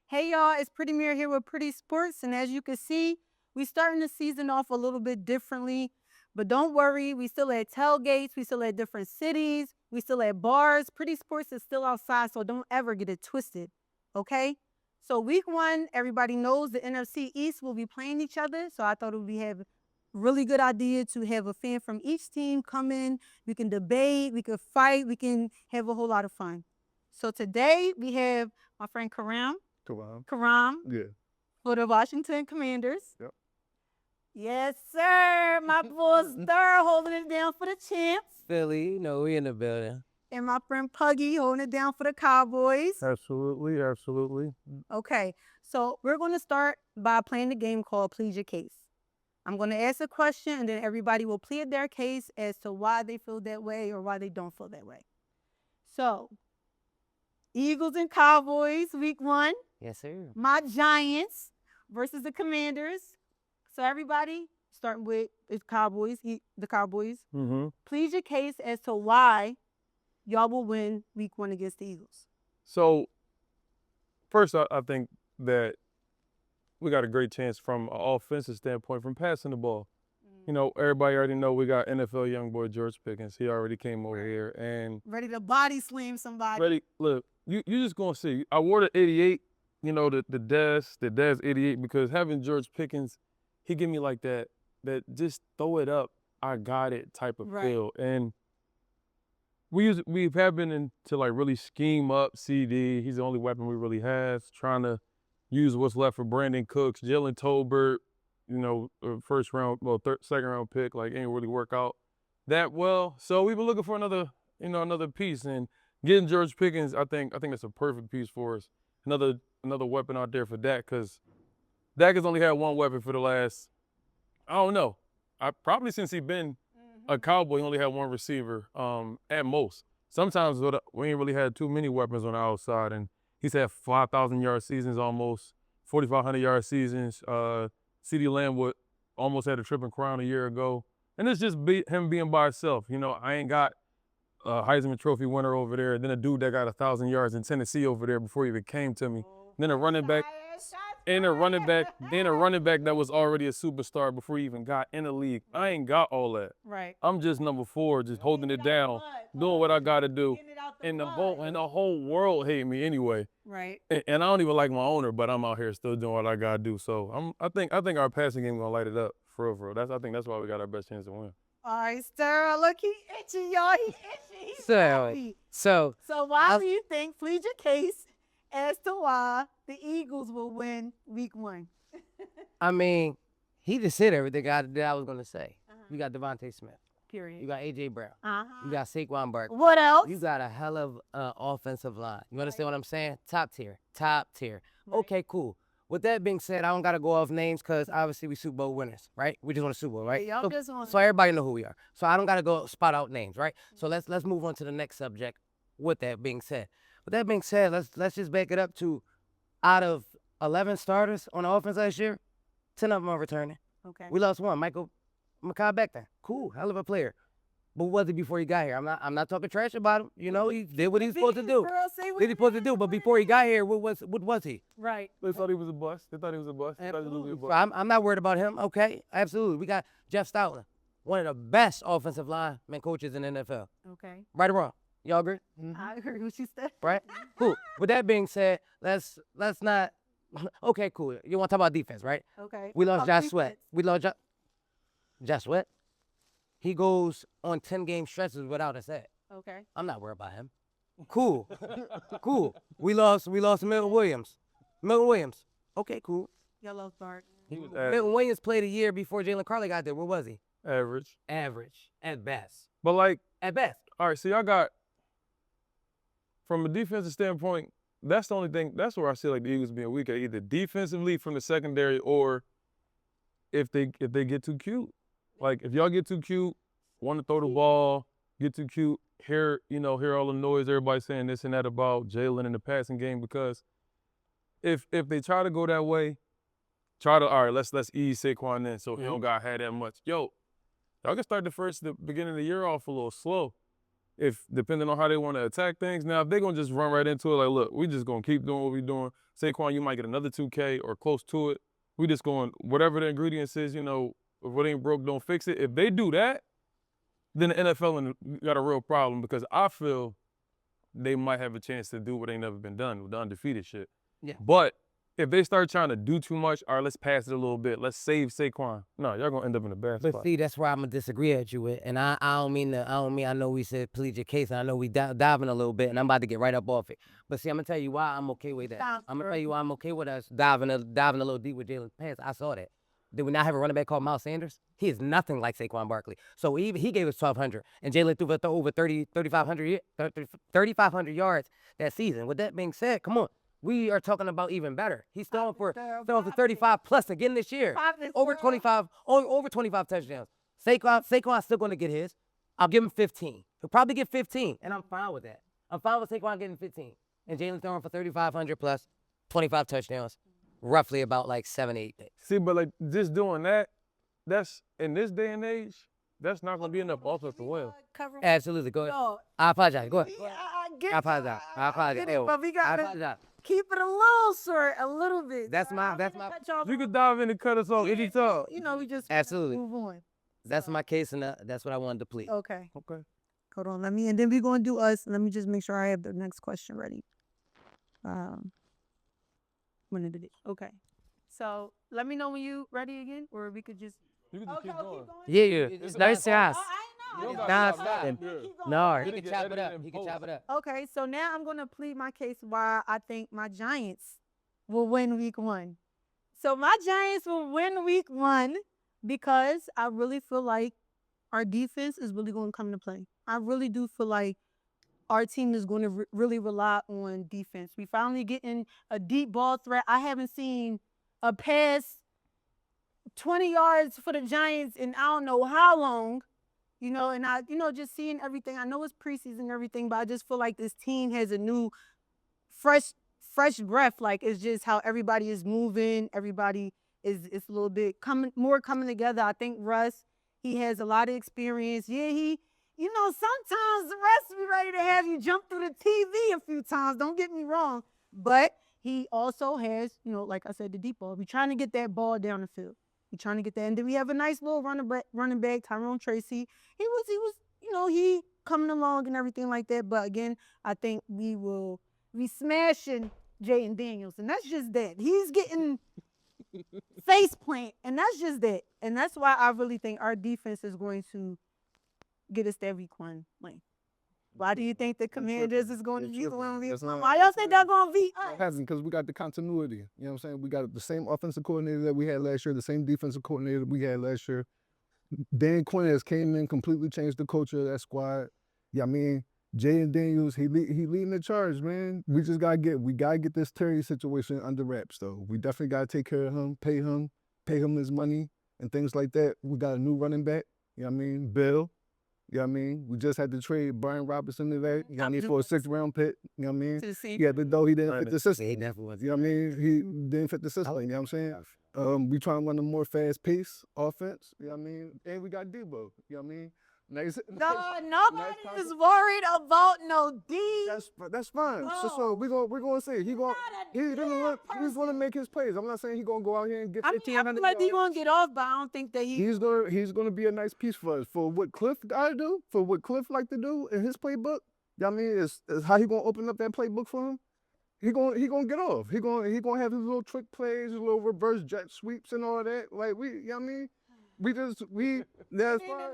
Hey y'all, it's Pretty Mirror here with Pretty Sports, and as you can see, we starting the season off a little bit differently. But don't worry, we still at tailgates, we still at different cities, we still at bars. Pretty Sports is still outside, so don't ever get it twisted. Okay? So week 1, everybody knows the NFC East will be playing each other. So I thought it would be have really good idea to have a fan from each team come in. We can debate, we can fight, we can have a whole lot of fun. So today we have my friend Karam. Karam Yeah. for the Washington Commanders. Yep. Yes, sir. My boy Stir holding it down for the champs. Philly, you know, we in the building. And my friend Puggy holding it down for the Cowboys. Absolutely, absolutely. Okay, so we're going to start by playing the game called Plead Your Case. I'm going to ask a question, and then everybody will plead their case as to why they feel that way or why they don't feel that way. So, Eagles and Cowboys, week 1. Yes, sir. My Giants versus the Commanders. So everybody, starting with the Cowboys, Mm-hmm. plead your case as to why y'all will win week 1 against the Eagles. So, first, I think that we got a great chance from an offensive standpoint from passing the ball. You know, everybody already know we got NFL young boy George Pickens. He already came over here and Ready to body slam somebody. ready. Look, you just gonna see. I wore the 88. You know the Dez 88 because having George Pickens, he give me like that just throw it up, I got it type of Right. feel. And we have been into like really scheme up CD. He's the only weapon we really have. Trying to use what's left for Brandon Cooks, Jalen Tolbert. You know, first round, second round pick. Like ain't really work out that well. So we've been looking for another piece and getting George Pickens. I think that's a perfect piece for us. Another weapon out there for Dak because Dak has only had one weapon for the last, I don't know, probably since he been a Cowboy, he only had one receiver at most. Sometimes we ain't really had too many weapons on the outside, and he's had 5,000-yard seasons almost, 4,500-yard seasons. CeeDee Lamb almost had a triple crown a year ago. And it's just him being by himself. You know, I ain't got a Heisman Trophy winner over there, then a dude that got 1,000 yards in Tennessee over there before he even came to me. Then a running back, then a running back that was already a superstar before he even got in the league. I ain't got all that. Right. I'm just number 4, just holding it down, doing what I gotta do. And the whole world hate me anyway. Right. And I don't even like my owner, but I'm out here still doing what I gotta do. So I think our passing game gonna light it up for real. I think that's why we got our best chance to win. All right, Stir. Look, he itchy, y'all. He itchy. He's So, happy. so So why do you think, plead your case as to why the Eagles will win week 1? I mean, he just said everything that I was gonna say. You got Devontae Smith. Period. You got AJ Brown. Uh-huh. You got Saquon Barkley. What else? You got a hell of offensive line. You understand what I'm saying? Top tier. Right. Okay, cool. With that being said, I don't gotta go off names because obviously we Super Bowl winners, right? We just won a Super Bowl, right? Yeah, y'all just won. So everybody know who we are. So I don't gotta go spot out names, right? So let's move on to the next subject. With that being said, let's just back it up to out of 11 starters on the offense last year, 10 of them are returning. Okay. We lost one, Michael Mekhi Becton. Cool, hell of a player. But what was he before he got here? I'm not talking trash about him. You know, he did what he was supposed to do. Girl, say what Did he supposed to do? But before he got here, what was he? Right. They thought he was a bust. They thought he was a bust. They thought he was gonna be a bust. I'm not worried about him. Okay, absolutely. We got Jeff Stoutland, one of the best offensive lineman coaches in the NFL. Okay. Right or wrong? Y'all agree? I heard what you said. Right? Cool. With that being said, let's not. Okay, cool. You want to talk about defense, right? Okay. We lost Talk Josh defense. Sweat. We lost Josh Sweat. He goes on 10-game stretches without a sack. Okay. I'm not worried about him. Cool. Cool. We lost Milton Williams. Okay, cool. Y'all lost Bart. He was Milton Williams played a year before Jalen Carley got there. Where was he? average. Average. At best. But like, At best. all right, so y'all got, from a defensive standpoint, that's the only thing, that's where I see like the Eagles being weak at, either defensively from the secondary or if they get too cute. Like if y'all get too cute, want to throw the ball, get too cute, hear all the noise, everybody saying this and that about Jalen in the passing game, because if they try to go that way, all right, let's ease Saquon in so he don't got had that much. Yo, y'all can start the beginning of the year off a little slow. if depending on how they want to attack things. Now, if they're gonna just run right into it, like, look, we just gonna keep doing what we're doing. Saquon, you might get another 2K or close to it. We just going whatever the ingredients is, if what ain't broke, don't fix it. If they do that, then the NFL got a real problem because I feel they might have a chance to do what ain't never been done with the undefeated shit. Yeah. But if they start trying to do too much, all right, let's pass it a little bit. Let's save Saquon. No, y'all gonna end up in a bad But spot. see, that's where I'm gonna disagree at you with, and I know we said plead your case, and I know we diving a little bit, and I'm about to get right up off it. But see, I'm gonna tell you why I'm okay with that. I'm gonna tell you why I'm okay with us diving a little deep with Jalen pass. I saw that. Did we not have a running back called Miles Sanders? He is nothing like Saquon Barkley. So he gave us 1,200, and Jalen threw for over 3,500 yards that season. With that being said, come on. We are talking about even better. He's throwing for 35 plus again this year. Over 25 touchdowns. Saquon's still going to get his. I'll give him 15. He'll probably get 15, and I'm fine with that. I'm fine with Saquon getting 15. And Jalen throwing for 3,500 plus, 25 touchdowns, roughly about like 7-8 days. See, but like just doing that, that's in this day and age, that's not gonna be enough offense to win. Absolutely. Go ahead. No, I apologize. Go ahead. I get I apologize. I apologize. get it, but we I gotta apologize. keep it a little short, a little bit. That's So my- I'm that's gonna my- cut y'all You off. could dive in and cut us off anytime. We just Absolutely. move on. That's my case, and that's what I wanted to plead. Okay. Okay. Hold on, and then we're gonna do us. Let me just make sure I have the next question ready. When did it? Okay. So let me know when you ready again, or we could just. You can just keep going. Yeah. It's No, it's your Oh, ass. I You know. don't Nah, gotta it's stop. nothing. Yeah. No, You he can can chop it edit up. and He can post. chop it up. Okay, so now I'm gonna plead my case why I think my Giants will win week 1. So my Giants will win week 1 because I really feel like our defense is really going to come to play. I really do feel like our team is going to really rely on defense. We finally getting a deep ball threat. I haven't seen a pass 20 yards for the Giants in I don't know how long. And I, just seeing everything. I know it's preseason and everything, but I just feel like this team has a new, fresh breath. Like it's just how everybody is moving. Everybody is a little bit coming together. I think Russ, he has a lot of experience. Yeah, sometimes Russ be ready to have you jump through the TV a few times. Don't get me wrong, but he also has, like I said, the deep ball. We're trying to get that ball down the field. We're trying to get that, and then we have a nice little running back, Tyrone Tracy. He was, he coming along and everything like that. But again, I think we will be smashing Jaden Daniels, and that's just that. He's getting face plant, and that's just that. And that's why I really think our defense is going to get us that week 1 win. Why do you think the Commanders is going to be the one week 1? Why y'all think they're going to beat It us? hasn't, because we got the continuity. You know what I'm saying? We got the same offensive coordinator that we had last year, the same defensive coordinator we had last year. Dan Quinn has came in, completely changed the culture of that squad. Yeah, I mean, Jay and Daniels, he leading the charge, man. We just gotta get this Terry situation under wraps, though. We definitely gotta take care of him, pay him his money and things like that. We got a new running back. You know what I mean? Bill. You know what I mean? We just had to trade Brian Robinson today. You know what I mean? For a 6th-round pick. You know what I mean? To see. Yeah, though he didn't fit the system. He never was. You know what I mean? He didn't fit the system. You know what I'm saying? We trying to run a more fast-paced offense. You know what I mean? And we got Debo. You know what I mean? Nice. No, nobody is worried about no D. That's fine. So we're gonna see. He's gonna make his plays. I'm not saying he's gonna go out here and get I 1,500 feel like he's yards. going to get off, but I don't think that He's gonna be a nice piece for us. For what Cliff gotta do, for what Cliff like to do in his playbook. You know what I mean? Is how he gonna open up that playbook for him. He gonna get off. He gonna have his little trick plays, his little reverse jet sweeps and all that. Like you know what I mean? That's fine.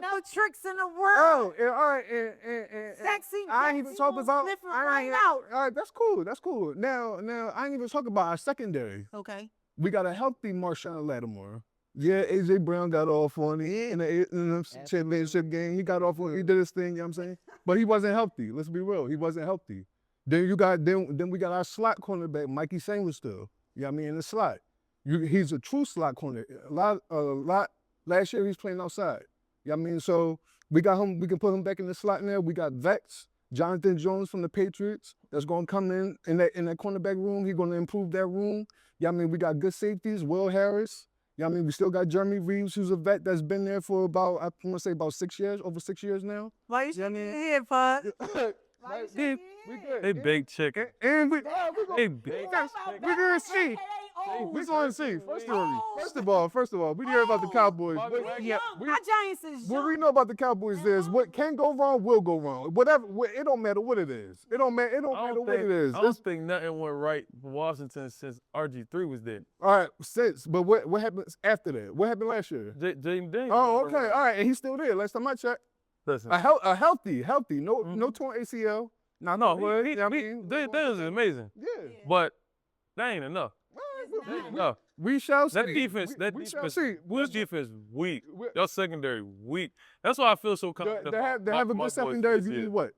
no tricks in the world. Oh, and, all right, and Sexy. I ain't even talk about. Right out. All right, that's cool. That's cool. Now, I ain't even talk about our secondary. Okay. We got a healthy Marshawn Lattimore. Yeah, AJ Brown got off on it in the championship game. He got off on it. He did his thing. You know what I'm saying? But he wasn't healthy. Let's be real. He wasn't healthy. Then we got our slot cornerback, Mikey Samuel still. You know what I mean? In the slot. He's a true slot corner. A lot. Last year, he's playing outside. You know what I mean? So we got him. We can put him back in the slot now. We got Vex, Jonathan Jones from the Patriots that's going to come in that cornerback room. He's going to improve that room. You know what I mean? We got good safeties, Will Harris. You know You know what I mean? We still got Jeremy Reeves, who's a vet that's been there for about, I want to say about 6 years, over 6 years now. Why you Yeah, shaking man. your head, Pud? Why you Right, shaking we your good. head? They baked chicken. And we They baked we didn't see. We going to see. First of all, we didn't hear about the Cowboys. Bobby What- Wagner. Young. My Giants is What young. we know about the Cowboys is what can go wrong will go wrong. Whatever, it don't matter what it is. It don't matter. It don't matter what it is. I don't think nothing went right for Washington since RG3 was there. All right, but what happens after that? What happened last year? Jaden Daniels. Oh, okay, all right, and he's still there. Last time I checked, Listen. a healthy, no torn ACL. No, well, I mean, Daniels is amazing. Yeah. But that ain't enough. That ain't enough. We shall see. That defense, we shall see. Will's defense weak. We- Your secondary weak. That's why I feel so To confident. have about a my good boys secondary, this you year. need what?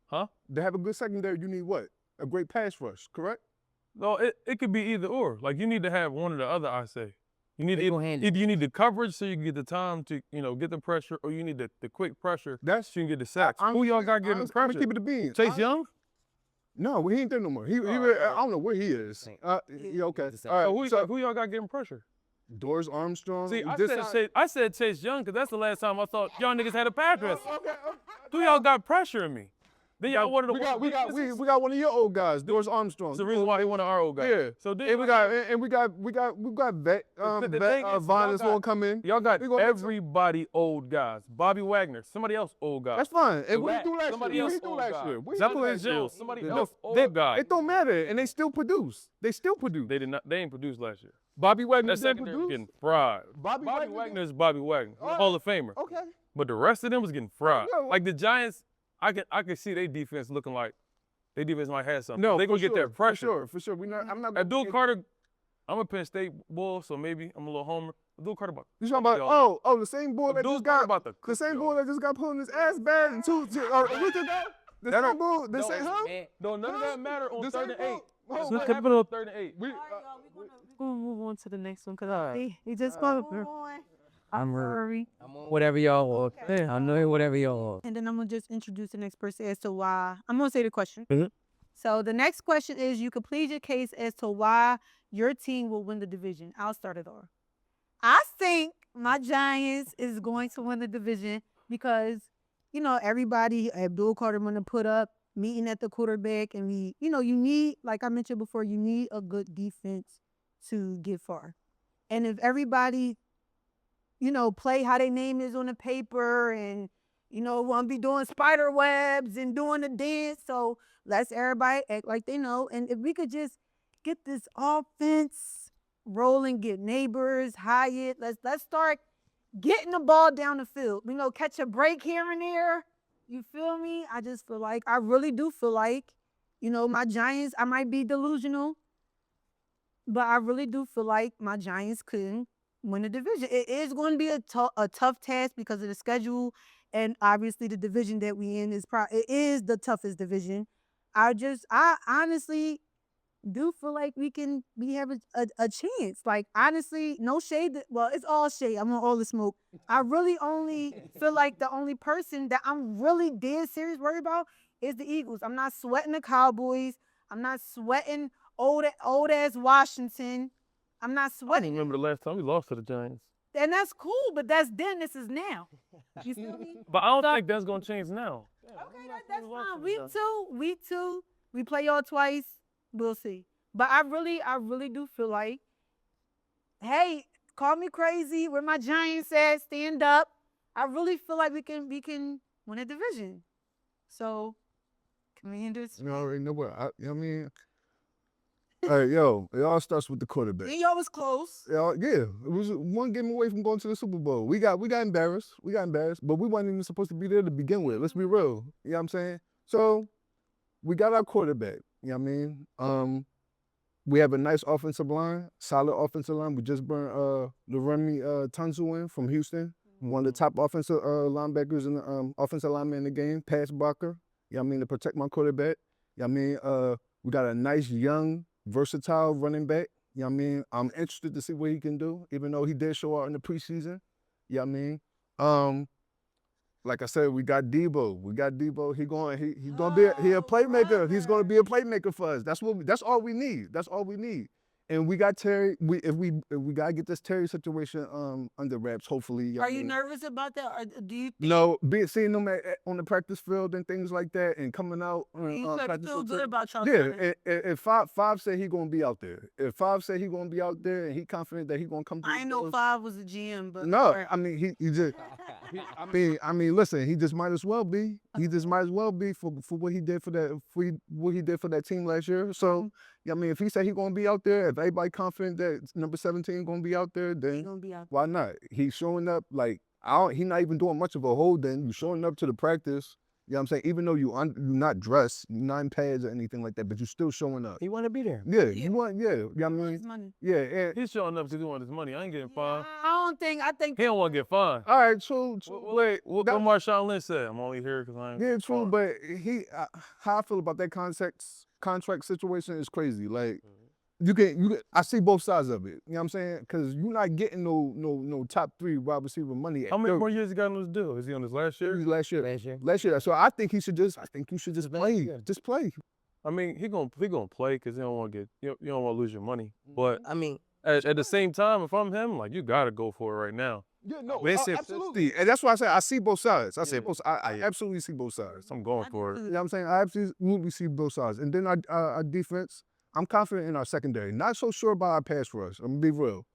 Huh? To have a good secondary, you need what? A great pass rush, correct? No, it could be either or. Like you need to have one or the other. I say you need Single-handed. either you need the coverage so you can get the time to get the pressure, or you need the quick pressure That's so you can get the sacks. Who y'all got getting the I'm pressure? keep it a bean. Chase Young. No, he ain't there no more. He right. I don't know where he is. Yeah, okay. He's the All right. So who y'all got getting pressure? Doris Armstrong. See, This I said Chase Young because that's the last time I thought y'all niggas had a pass rush. Okay. Who y'all got pressuring me? Then y'all wanted to we got one of your old guys, Doris Armstrong. That's the reason why he wanted our old guy. Yeah. So then And we got vet. The Vet thing is, Vaughn y'all is gonna got- come in. y'all got We gonna- everybody old guys. Bobby Wagner, somebody else old guy. That's fine. And what Rat, he do last somebody year? else What he do old last guy. year? What he do Zeppelin last year? Jones, somebody No, else old guy. It don't matter, and they still produce. They They did not. They ain't produced last year. Bobby Wagner That didn't secondary was produce. getting fried. Bobby Wagner is Bobby Wagner, All right. Hall of Famer. Okay. But the rest of them was getting fried. Yeah, Like the Giants, I could see their defense looking like their defense might have something. No, they gonna for get sure, that pressure. For sure. I'm not. Abdul Carter, I'm a Penn State bull, so maybe I'm a little homer. Abdul Carter about You talking about? Oh, the same boy that Abdul just Carter got about to the cook same y'all. boy that just got put in his ass bad and two. A week ago. The That same don't- boy. The no, same, huh? Man, No, none of that matter on The third same and 8. boy. Oh, It's wait. not happening on third and 8. We, We're gonna move on to the next one because he just gonna. I'm sorry. I'm on whatever y'all want. Okay. Yeah, I know whatever y'all want. And then I'm gonna just introduce the next person as to why. I'm gonna say the question. Mhm. So the next question is: you could plead your case as to why your team will win the division. I'll start it off. I think my Giants is going to win the division because everybody Abdul Carter want to put up meeting at the quarterback, and you need, like I mentioned before, you need a good defense to get far. And if everybody play how their name is on the paper and, want to be doing spider webs and doing the dance. So let's everybody act like they know. And if we could just get this offense rolling, get Neighbors, Hyatt, let's start getting the ball down the field. Catch a break here and there. You feel me? I really do feel like, my Giants, I might be delusional, but I really do feel like my Giants couldn't win the division. It is going to be a tough task because of the schedule, and obviously the division that we in it is the toughest division. I honestly do feel like we have a chance. Like, honestly, no shade. Well, it's all shade. I'm on all the smoke. I really only feel like the only person that I'm really dead serious worried about is the Eagles. I'm not sweating the Cowboys. I'm not sweating old ass Washington. I'm not I don't sweating. remember the last time we lost to the Giants. And that's cool, but that's then. This is now. You feel me? But I don't think that's gonna change now. Okay, that's fine. Week two. We play y'all twice. We'll see. But I really do feel like, hey, call me crazy. Where my Giants at? Stand up. I really feel like we can win a division. So, Commanders. You already know what you know what I mean. Hey, yo, it all starts with the quarterback. And y'all was close. Yeah, it was one game away from going to the Super Bowl. We got embarrassed. But we weren't even supposed to be there to begin with. Let's be real. You know what I'm saying? So we got our quarterback. You know what I mean? We have a nice offensive line, solid offensive line. We just burned Laremy Tunsil in from Houston, one of the top offensive linebackers in the offensive lineman in the game, pass blocker. You know what I mean? To protect my quarterback. You know what I mean? We got a nice young, versatile running back. You know what I mean? I'm interested to see what he can do, even though he did show out in the preseason. You know what I mean? Like I said, we got Debo. He's gonna be a playmaker. He's gonna be a playmaker for us. That's all we need. And we got Terry. If we gotta get this Terry situation under wraps, hopefully. Are you nervous about that, or do you? No, seeing them on the practice field and things like that, and coming out. You feel good about y'all. Yeah, if Five said he gonna be out there, if Five said he gonna be out there, and he confident that he gonna come. I ain't know Five was a GM, but no, I mean he just. I mean, listen, he just might as well be. He just might as well be for what he did for that. For what he did for that team last year. So, I mean, if he said he gonna be out there, if everybody confident that number 17 gonna be out there, then gonna be out why not? He's showing up like he's not even doing much of a holding. You showing up to the practice. You know what I'm saying? Even though you're not dressed, you're not in pads or anything like that, but you're still showing up. He want to be there. Yeah, you want, yeah. You know what I mean? money. Yeah, and He's showing up because he wants his money. I ain't getting fined. I think He don't want to get fined. all right, true. What Marshawn Lynch said, I'm only here because I ain't. Yeah, true, but how I feel about that contract situation is crazy. Like, I see both sides of it. You know what I'm saying? Because you're not getting no top 3 wide receiver money. How many more years he got on this deal? Is he on his last year? Last year. So I think you should just play. Just play. I mean, he gonna play because he don't want to get you don't want to lose your money. But I mean, at the same time, if I'm him, like you gotta go for it right now. Yeah, no, Listen, absolutely. And that's why I say I see both sides. I absolutely see both sides. I'm going for it. You know what I'm saying? I absolutely see both sides. And then our defense, I'm confident in our secondary. Not so sure about our pass rush. I'm gonna be real.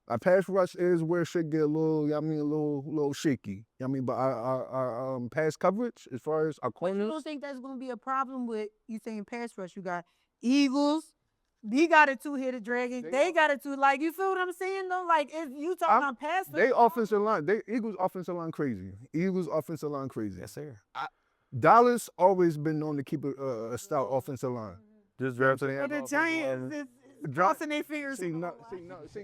Our pass rush is where it should get a little, a little shaky. I mean, but our pass coverage, as far as our you corners, don't think that's gonna be a problem with you saying pass rush? You got Eagles. We got a 2-headed dragon. They got a 2. Like, you feel what I'm saying though? Like, if you talking about pass rush, they offensive line, Eagles offensive line crazy. Eagles offensive line crazy. yes, sir. Dallas always been known to keep a stout offensive line. Just drafted but the Giants is crossing their fingers. See,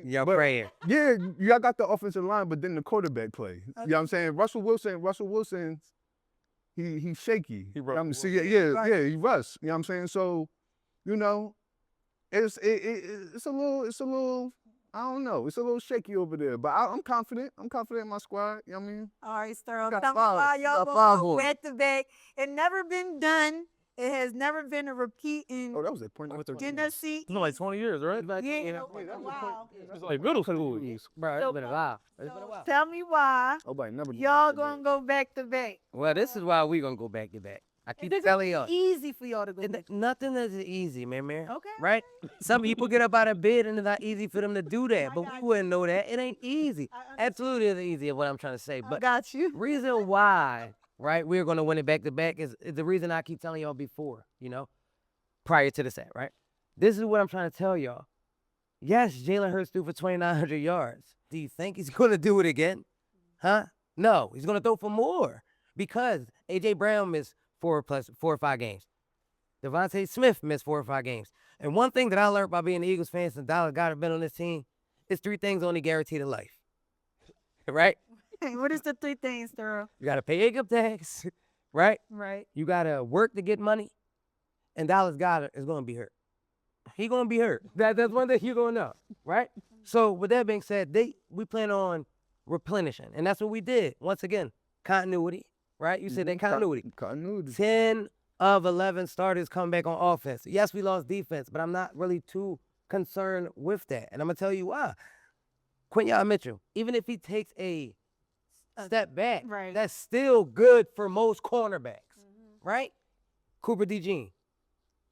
Y'all praying. yeah, y'all got the offensive line, but then the quarterback play. You know what I'm saying? Russell Wilson, he's shaky. He You know what I'm Russell saying? Yeah, he Russ. You know what I'm saying? So, it's a little, I don't know. It's a little shaky over there, but I'm confident. I'm confident in my squad. You know what I mean? All right, Sterl. Got Tell me five. why y'all Got gonna five go on it. back to back. It never been done. It has never been a repeat in Oh, that was at point. NFC. It's been like 20 years, right? Yeah, Wow. It's like middle school. Bro, So- it's been a while. It's been a So while. tell me why Oh, but never. y'all gonna go back to back. Well, this is why we gonna go back to back. I keep It's telling y'all. easy for y'all to go And back. nothing is easy, man. Okay. Right? Some people get up out of bed and it's not easy for them to do that, but we wouldn't know that. It ain't easy. Absolutely isn't easy, is what I'm trying to say. I But got you. reason why, right, we're gonna win it back to back is the reason I keep telling y'all before, prior to the set, right? This is what I'm trying to tell y'all. Yes, Jalen Hurts threw for 2,900 yards. Do you think he's gonna do it again? Huh? No, he's gonna throw for more because AJ Brown missed 4 or 5 games. Devontae Smith missed 4 or 5 games. And one thing that I learned by being an Eagles fan since Dallas got been on this team is 3 things only guaranteed in life. Right? What is the 3 things, Sterl? You gotta pay income tax, right? Right. You gotta work to get money, and Dallas Goedert is gonna be hurt. He gonna be hurt. That's one thing you're gonna know, right? So with that being said, we plan on replenishing, and that's what we did. Once again, continuity, right? You said that continuity. Continuity. 10 of 11 starters come back on offense. Yes, we lost defense, but I'm not really too concerned with that, and I'm gonna tell you why. Quinyon Mitchell, even if he takes a step back, Right. that's still good for most cornerbacks, right? Cooper DeJean,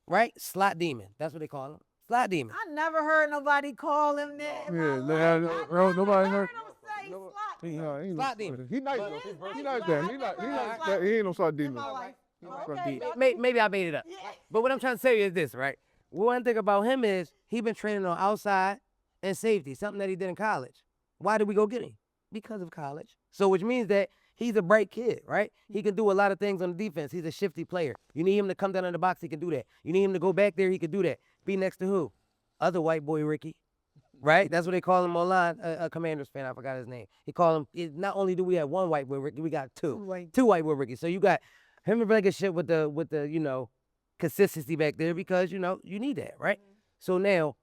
right? Slot demon. That's what they call him. Slot demon. I never heard nobody call him that. in my Yeah, life. nobody I heard. him say No- slot. He ain't Slot demon. He nice But- though. He He nice, nice but that. I He never not. He heard not. slot He ain't no salt in demon. my life. Maybe, Okay. maybe I made it up. Yeah. But what I'm trying to say is this, right? One thing about him is he been training on outside and safety, something that he did in college. Why did we go get him? Because of college. So which means that he's a bright kid, right? He can do a lot of things on the defense. He's a shifty player. You need him to come down in the box, he can do that. You need him to go back there, he can do that. Be next to who? Other white boy Ricky. Right? That's what they call him online. A Commanders fan, I forgot his name. He called him, not only do we have one white boy Ricky, we got 2. Right. 2 white boy Ricky. So you got him in relationship with the consistency back there because, you need that, right? So now,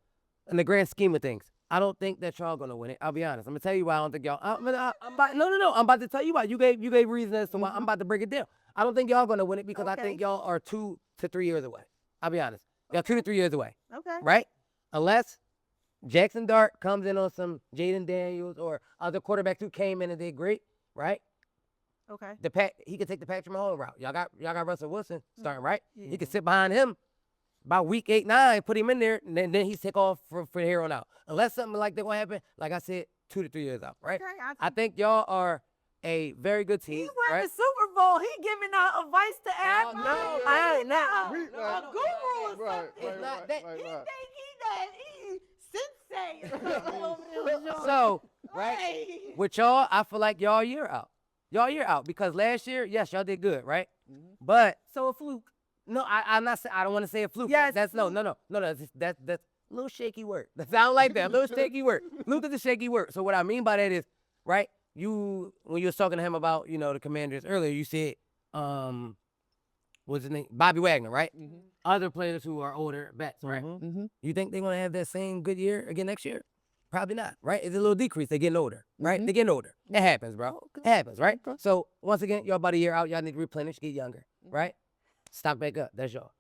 in the grand scheme of things, I don't think that y'all gonna win it. I'll be honest. I'm gonna tell you why I don't think y'all. I'm about to tell you why. You gave reason as to why. I'm about to break it down. I don't think y'all gonna win it because I Okay. think y'all are 2 to 3 years away. I'll be honest. Y'all 2 to 3 years away, Okay. right? Unless Jackson Dart comes in on some Jaden Daniels or other quarterbacks who came in and did great, right? Okay. He could take the Patrick Mahomes route. Y'all got Russell Wilson starting, right? Yeah. He could sit behind him by week 8, 9, put him in there, and then he's take off for here on out. Unless something like that will happen, like I said, 2 to 3 years out, right? Okay, I think y'all are a very good team, He won right? the Super Bowl. He giving out advice to everybody. no, I ain't not. A We- guru right, or right, something. It's not that- He think he sensei or something over there with y'all. So, right, Hey. with y'all, I feel like y'all year out. Y'all year out because last year, yes, y'all did good, right? But So a fluke. no, I'm not. I don't want to say a fluke. Yes, That's no. That's a little shaky word. That sound like that. A little shaky word. Fluke is a shaky word. So what I mean by that is, right? When you was talking to him about the Commanders earlier, you said what's his name? Bobby Wagner, right? Other players who are older vets, right? You think they're gonna have that same good year again next year? Probably not, right? It's a little decrease. They're getting older, right? They're getting older. It happens, bro. It happens, right? So once again, y'all about a year out. Y'all need to replenish, get younger, right? Stock back up. That's y'all.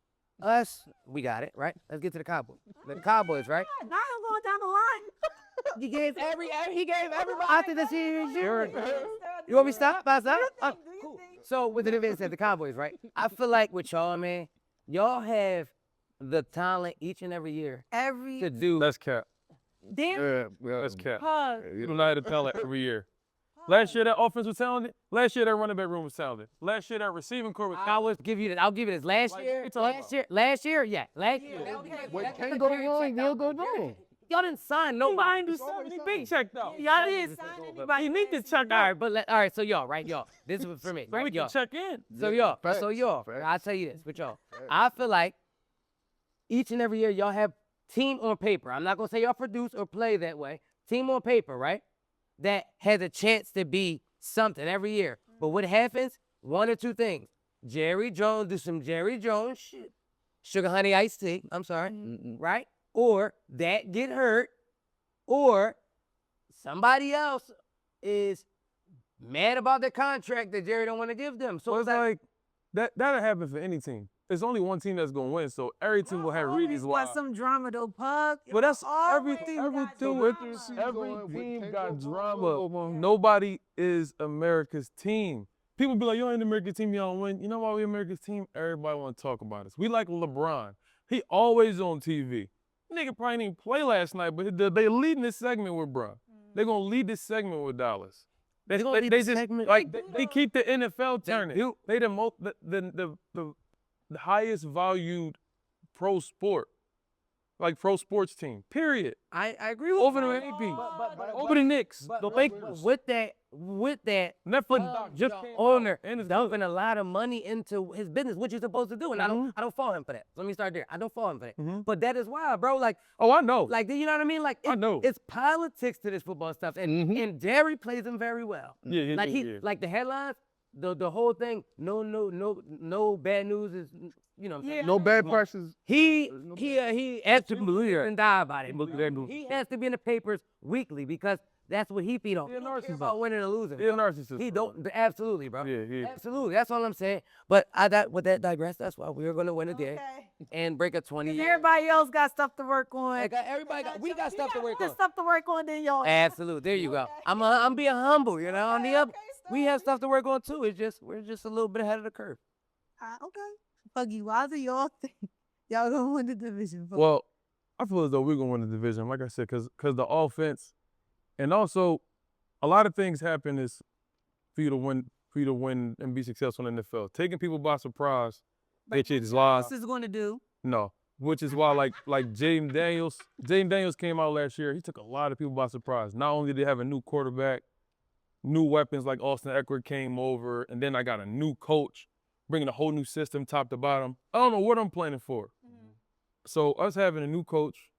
Us, we got it, right? Let's get to the Cowboys. The Cowboys, right? Now I'm going down the line. He gave everybody after this year. You want me to stop? I stop? Do you Cool. think? So with the event said the Cowboys, right? I feel like with y'all, man, y'all have the talent each and every year to Every do. That's cap. damn That's cap. pause. You do not have to tell it every year. Last year that offense was talented. Last year that running back room was talented. Last year that receiving core was I talented. will give you that. I'll give you this. Last Like, year, what you talking about? last year, yeah, last year. okay. What That- can't go wrong will go wrong. Y'all didn't sign nobody. do something. He been checked out. Y'all didn't sign anybody. You need to check All out. right, but all right. So y'all, right, y'all. This is for me. We Right, y'all. can check in. So y'all, Facts, I'll facts. tell you this with y'all. I feel like each and every year y'all have team on paper. I'm not gonna say y'all produce or play that way. Team on paper, right? That has a chance to be something every year. But what happens? One or two things. Jerry Jones do some Jerry Jones shit. Sugar honey iced tea. I'm sorry, right? Or that get hurt, or somebody else is mad about their contract that Jerry don't want to give them. So So it's like that'll happen for any team. It's only one team that's gonna win, so every team will have readings. Got some drama though, Pug. But that's Always every got team. drama. Every team got Go drama. wrong. Nobody is America's team. People be like, "You ain't the American team, you don't win." You know why we America's team? Everybody want to talk about us. We like LeBron. He always on TV. Nigga probably didn't play last night, but they leading this segment with Bron. They're gonna lead this segment with Dallas. They just like they keep the NFL turning. They the most the highest valued pro sport, like pro sports team. Period. I agree with Over you. the AP, over the Knicks, the Lakers. With that, Netflix just just came owner out, and it's dumping a lot of money into his business, which you're supposed to do, and I don't fault him for that. Let me start there. I don't fault him for that. But that is why, bro. Like, Oh, I know. you know what I mean? Like, I know. it's politics to this football stuff, and Jerry plays them very well. Yeah. Like the headlines, the whole thing. No bad news is, you know. What I'm saying? No bad prices. He absolutely and die about it. He has to be in the papers weekly because that's what he feed on. He a He don't care narcissist. about winning or losing. He a bro. narcissist. He don't. Absolutely, bro. Yeah. Absolutely. That's all I'm saying. But with that digress, that's why we're gonna win a day and break a 20. And everybody else got stuff to work on. We got stuff to work on. Stuff to work on, then y'all. Absolutely. There you go. I'm being humble. You know. On the other, we have stuff to work on too. We're just a little bit ahead of the curve. Okay. Puggy, why do y'all think y'all gonna win the division? Well, I feel as though we're gonna win the division, like I said, because the offense, and also a lot of things happen is for you to win and be successful in the NFL. Taking people by surprise, which is why This is going to do. no, which is why like Jaden Daniels came out last year. He took a lot of people by surprise. Not only did they have a new quarterback, new weapons like Austin Eckler came over, and then I got a new coach, bringing a whole new system top to bottom. I don't know what I'm planning for. So us having a new coach,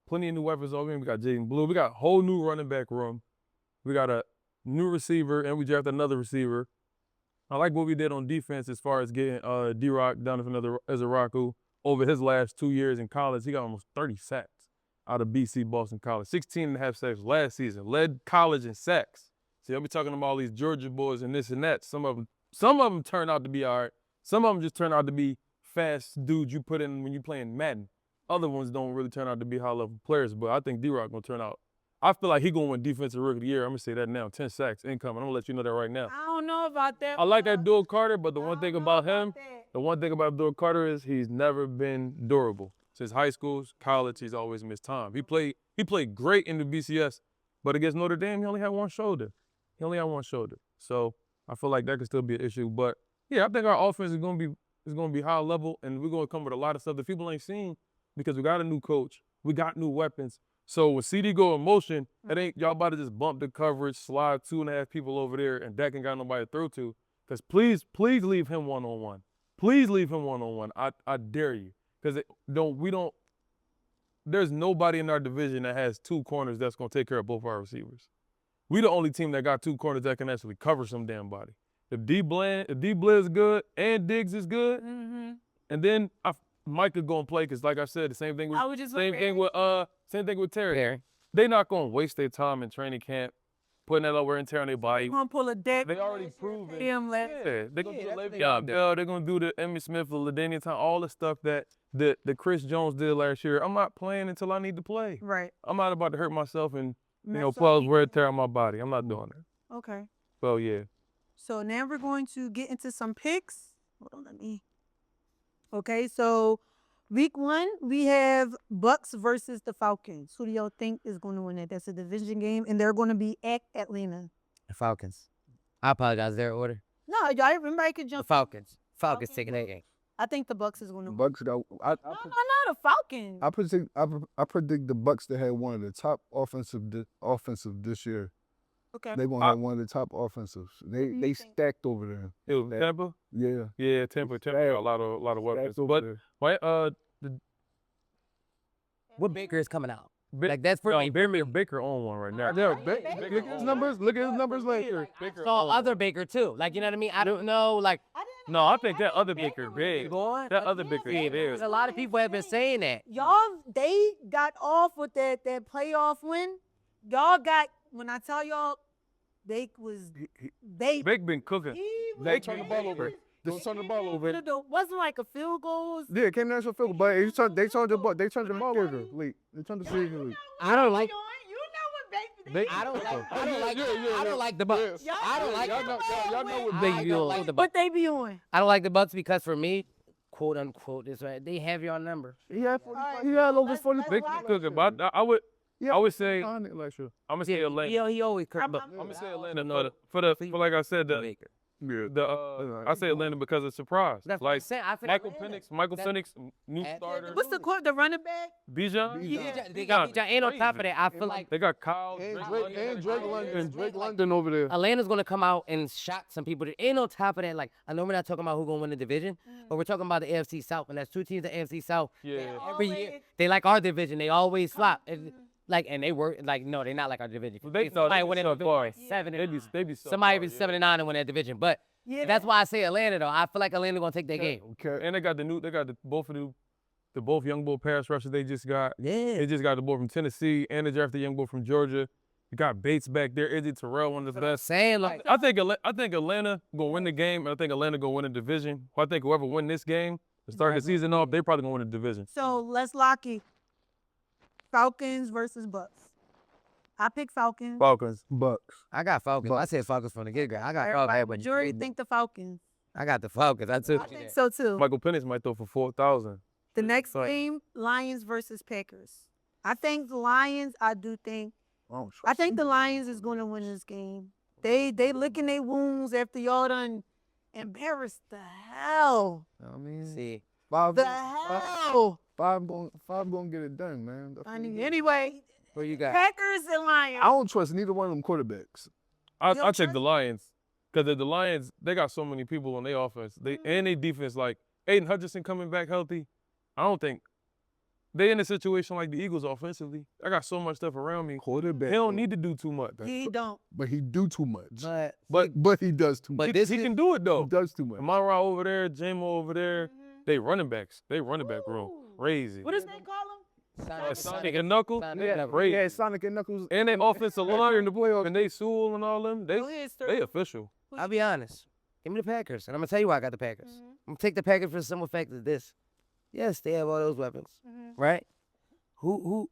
plenty of new weapons over here. We got Jaden Blue. We got a whole new running back room. We got a new receiver, and we drafted another receiver. I like what we did on defense as far as getting D-Rock down as another Ezeraku. Over his last 2 years in college, he got almost 30 sacks out of BC Boston College. 16 and a half sacks last season. Led college in sacks. See, I'll be talking about all these Georgia boys and this and that. Some of them turn out to be all right. Some of them just turn out to be fast dudes you put in when you playing Madden. other ones don't really turn out to be high-level players, but I think D-Rock gonna turn out. I feel like he gonna win Defensive Rookie of the Year. I'm gonna say that now. 10 sacks incoming. I'm gonna let you know that right now. I don't know about that. I like that bro. Abdul Carter, but the I one thing don't know about him, that. the one thing about Abdul Carter is he's never been durable. Since high school, college, he's always missed time. He played great in the BCS, but against Notre Dame, he only had one shoulder. So I feel like that could still be an issue. But yeah, I think our offense is gonna be high level, and we're gonna come with a lot of stuff that people ain't seen because we got a new coach, we got new weapons. So when CD go in motion, it ain't y'all about to just bump the coverage, slide 2.5 people over there, and Dak ain't got nobody to throw to. Because please leave him one-on-one. Please leave him one-on-one. I dare you. Because there's nobody in our division that has 2 corners that's gonna take care of both our receivers. We the only team that got 2 corners that can actually cover some damn body. If D Blizz is good and Diggs is good, and then Mike could go and play because, like I said, the same thing with Terry. They not gonna waste their time in training camp putting that wear and tear on their body. They're gonna pull a deck. They already proven. They're They're gonna do Le'Veon Bell. They're gonna do the Emmitt Smith, the LaDainian Tom, all the stuff that the Chris Jones did last year. I'm not playing until I need to play. right. I'm not about to hurt myself and Mess pull up. wear and tear on my body. I'm not doing that. Okay. So yeah. So now we're going to get into some picks. Hold on, Okay, so week 1 we have Bucks versus the Falcons. Who do y'all think is going to win it? That's a division game, and they're going to be at Atlanta. The Falcons. I apologize. Their order. No, y'all everybody could The jump. Falcons. Falcons. Taking that game. I think the Bucks is going to win. Bucks got. No, the Falcons. I predict the Bucks to have one of the top offensive this year. Okay. They gonna have one of the top offensives. They think? stacked over there. It was Tampa? Yeah. Yeah, Tampa got a lot of weapons. Stacked over But there. What Baker is coming out? Ba- Like that's for no, Baker on one right now. Yeah, look at his numbers. Look at his numbers last year. saw other Baker too. Like you know what I mean? I don't know. Like No, I think that other Baker big. That other Baker big. because a lot of people have been saying that. Y'all, they got off with that playoff win. Y'all got, when I tell y'all, they was, they Big been cooking. They turned the ball over. They turned the ball over. It wasn't like a field goal. Yeah, it came down to a field goal, but they turned the ball over late. They turned the season late. I don't like. You know what Baker I don't like the Bucks. Y'all I don't like. Y'all know what I Baker don't like the What Bucks. they be on? I don't like the Bucks because for me, quote unquote, is right. They have your number. He had 45. He had over 40. Big cooking. But I would say I'm Last year. gonna say Atlanta. He always cooked. I'm I'm gonna say Atlanta. No, for like I said, Baker. Yeah. I say Atlanta because of surprise. That's what I'm Like saying. I feel Michael Atlanta. Penix, new That- starter. What's the running back? Bijan? They got Bijan. And on top of that, I feel like They got Kyle. And Drake London over there. Atlanta's gonna come out and shock some people. And on top of that, like I know we're not talking about who's gonna win the division, but we're talking about the AFC South, and that's 2 teams in the AFC South. Yeah. Every year they like our division. They always flop. And they were like, no, they're not like our division. Somebody win that division 7. They be so Somebody far, be yeah. 7-9 and win that division. But that's why I say Atlanta though. I feel like Atlanta gonna take that game. Okay. And they got both young bull pass rushers they just got. Yeah. They just got the boy from Tennessee and they drafted the young boy from Georgia. You got Bates back there. Izzy Terrell, one of the best. Saying like I think Atlanta gonna win the game, and I think Atlanta gonna win the division. I think whoever win this game to start the season off, they probably gonna win the division. So let's lock it. Falcons versus Bucks. I pick Falcons. Falcons. Bucks. I got Falcons. I said Falcons from the get-go. I got Everybody, Falcons. majority think the Falcons. I got the Falcons. I took I think so too. Michael Penix might throw for 4,000. The next Sorry. game, Lions versus Packers. I think the Lions. I think the Lions is going to win this game. They licking their wounds after y'all done embarrassed the hell. I mean, See, five gonna get it done, man. Anyway, who you got? Packers and Lions. I don't trust neither one of them quarterbacks. I don't take trust- the Lions because the Lions they got so many people on their offense. And their defense like Aiden Hutchinson coming back healthy. I don't think they in a situation like the Eagles offensively. I got so much stuff around me. Quarterback. He don't need to do too much. He don't. But he do too much. But He does too much. But this he is- can do it though. He does too much. Amon-Ra over there, J-Mo over there. They running backs. They running back room. Ooh. Crazy. What does they call him? Sonic and Knuckles. Sonic. Crazy. Yeah, Sonic and Knuckles. And they offensive line in the playoffs. And they Sewell and all them. Go ahead, sir. They official. I'll be honest. Give me the Packers, and I'm gonna tell you why I got the Packers. Mhm. I'm gonna take the Packers for the simple fact of this: Yes, they have all those weapons, Mhm. right? Who?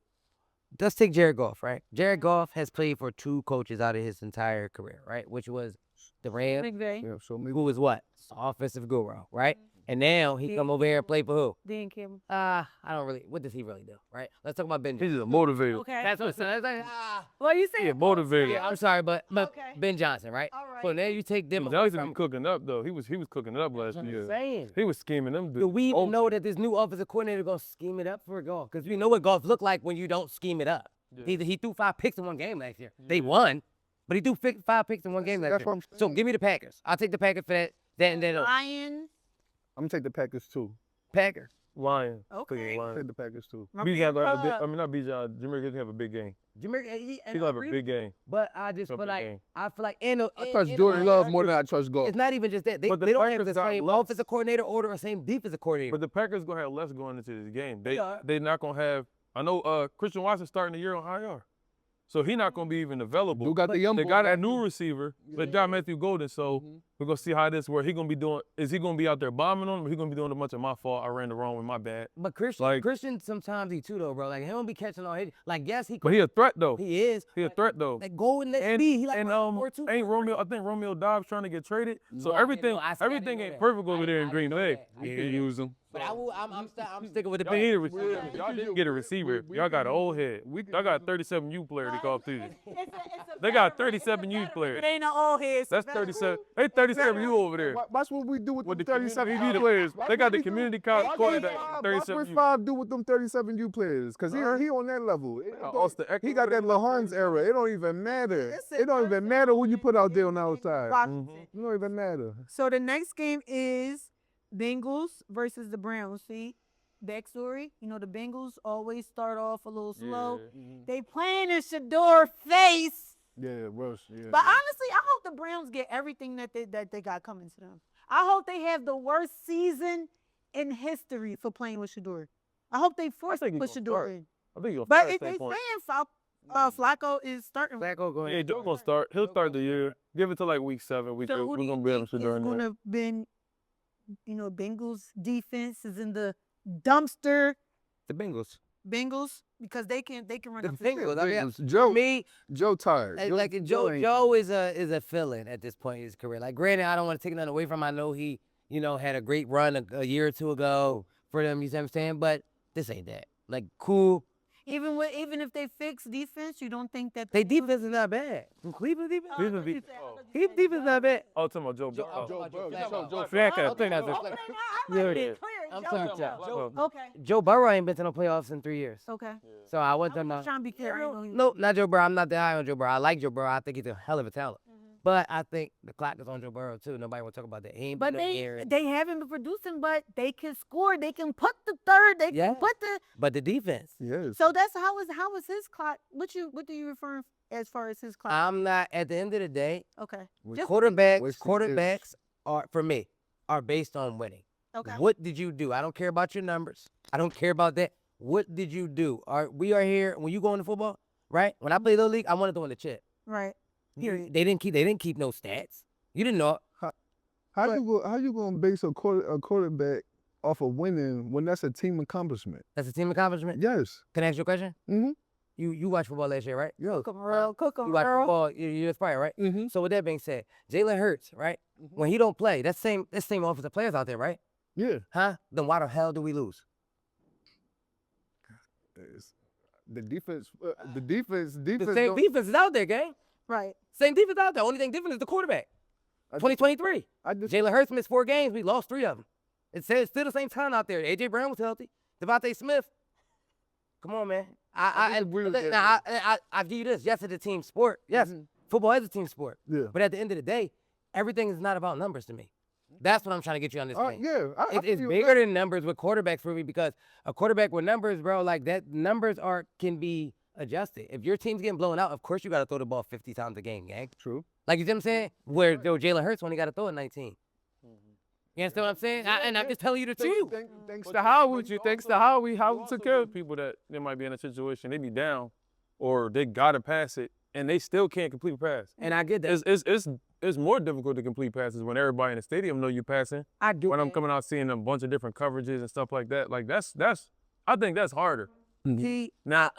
Let's take Jared Goff, right? Jared Goff has played for 2 coaches out of his entire career, right? Which was the Rams, McVay. Yeah, so maybe who was what? Offensive guru, right? Mhm. And now he Dave come over here and Campbell. play for who? Dan Campbell. I don't really. What does he really do, right? Let's talk about Ben He's Johnson. just a motivator. Okay. That's what I'm saying. That's Well, you said Yeah, motivator. yeah, I'm sorry, but Okay. Ben Johnson, right? All right. So now you take them Now away he's been from. cooking up though. He was cooking it up last That's what I'm year. saying. He was scheming them. Do we even open. know that this new offensive coordinator gonna scheme it up for golf? Because we know what golf look like when you don't scheme it up. Yeah. He threw 5 picks in one game last year. They won, but he threw 5 picks in one game last that's year. what I'm So saying. give me the Packers. I'll take the Packers for that. And then Lions. I'm gonna take the Packers too. Packers. Lion. Okay. I'll take the Packers too. My BJ have a big, big- I mean not BJ. Jimmy Graham have a big game. Jimmy, He's gonna have a big game. But I just He'll feel be like game. I feel like and I trust Jordan Love more than I trust Goff. It's not even just that. They But the don't have Packers the got same less. offensive coordinator or the same defensive coordinator. But the Packers gonna have less going into this game. They are. They not gonna have. I know Christian Watson starting the year on IR, so he not gonna be even available. You got the young They boy got a back new too. receiver, but got Matthew Golden. So we're gonna see how this works. He gonna be doing. Is he gonna be out there bombing on him? Or he gonna be doing a bunch of my fault? I ran the wrong way. My bad. But Christian, Like- Christian sometimes he too though, bro. Like he don't be catching all his. Like yes, he. But he a threat though. He is. He a threat though. Like go and let And speed. He like and or two. ain't Romeo? I think Romeo Dobbs trying to get traded. So No, I didn't everything know. I didn't everything know ain't that. perfect I over there in didn't Green know Bay. that. I You didn't can know use them. But I'm sticking with the Y'all need a Packers. receiver. Y'all didn't get a receiver. Y'all got an old head. Y'all got a 37 U player to call through. They got 37 youth players. It ain't an old head. That's 37. They 37 U over there. Watch what we do with With them the 37 community U players. They got the community college Watch quarterback. what 37 U. 5 do with them 37 U players, cause he on that level. Austin Eckler. He got that LaHarns era. It don't even matter. Listen, It don't even matter who you put out there on the outside. Washington. It don't even matter. So the next game is Bengals versus the Browns. See, backstory. You know the Bengals always start off a little slow. They playing in Shador face. Yeah, Rush. Yeah. But honestly, I hope the Browns get everything that they got coming to them. I hope they have the worst season in history for playing with Shador. I hope they force think he put gonna Shador start. in. I think he'll But start if at they that point. saying Flacco is starting. Flacco go Yeah, ahead. Joe gonna start. He'll start the year. Give it to like week 7. Week 8. So who We're do you gonna be able think to is during going that. to been, Bengals defense is in the dumpster. The Bengals. Bengals because they can run The up the field. Bengals. I mean, Joe, me, Joe tired. like Joe is a fill-in at this point in his career. Like, granted, I don't want to take nothing away from him. I know he, had a great run a year or two ago for them. You see what I'm saying? But this ain't that. Like, cool. Even if they fix defense, you don't think that They defense is not bad. From Cleveland defense. Cleveland He He defense is not bad. Oh, talking about Joe Joe- Burrow. Joe Flacco. Joe Flacco. I think that's Flacco. it. Yeah, it is. I'm sorry, Joe. Okay. Joe Burrow ain't been to no playoffs in 3 years. Okay. So I want I'm them just trying to be clear. I didn't know he was- No, not Joe Burrow. I'm not that high on Joe Burrow. I like Joe Burrow. I think he's a hell of a talent. Mhm. But I think the clock is on Joe Burrow too. Nobody will talk about that. He ain't But been no year. they haven't been producing, but they can score. They can put the third. They Yeah. can put the. But the defense. Yes. So that's how is his clock? What do you refer as far as his clock? I'm not. At the end of the day, Okay. With Just- quarterbacks Wasted are for me are based on winning. Okay. What did you do? I don't care about your numbers. I don't care about that. What did you do? We are here when you go into football, right? When I played Little League, I wanted to win the chip. Right. Period. They didn't keep no stats. You didn't know. How you gonna base a quarterback off of winning when that's a team accomplishment? That's a team accomplishment. Yes. Can I ask you a question? Mm-hmm. You watched football last year, right? Yeah. Cook 'em, Earl. Cook 'em, You watched Earl. football. You're inspired, right? Mm-hmm. So with that being said, Jalen Hurts, right? When he don't play, that's same offensive players out there, right? Yeah. Huh? Then why the hell do we lose? The defense. The The same defense is out there, gang. Right. Same defense out there. Only thing different is the quarterback. 2023. I just Jalen Hurts missed 4 games. We lost 3 of them. It's still the same talent out there. AJ Brown was healthy. Devontae Smith. Come on, man. I disagree with that, now, I give you this. Yes, it's a team sport. Yes, Mhm. football is a team sport. Yeah. But at the end of the day, everything is not about numbers to me. That's what I'm trying to get you on this thing. Yeah. It's bigger than numbers with quarterbacks for me because a quarterback with numbers, bro, like that numbers can be adjusted. If your team's getting blown out, of course you got to throw the ball 50 times a game, gang. True. Like, you see what I'm saying? Where Jalen Hurts when he got to throw it 19. You understand what I'm saying? And I'm just telling you the truth. Thanks To Howard, thanks to how we took care of people that they might be in a situation they be down, or they gotta pass it and they still can't complete a pass. And I get that. It's it's more difficult to complete passes when everybody in the stadium know you passing. I do. When I'm coming out seeing a bunch of different coverages and stuff like that, like that's I think that's harder. See, Now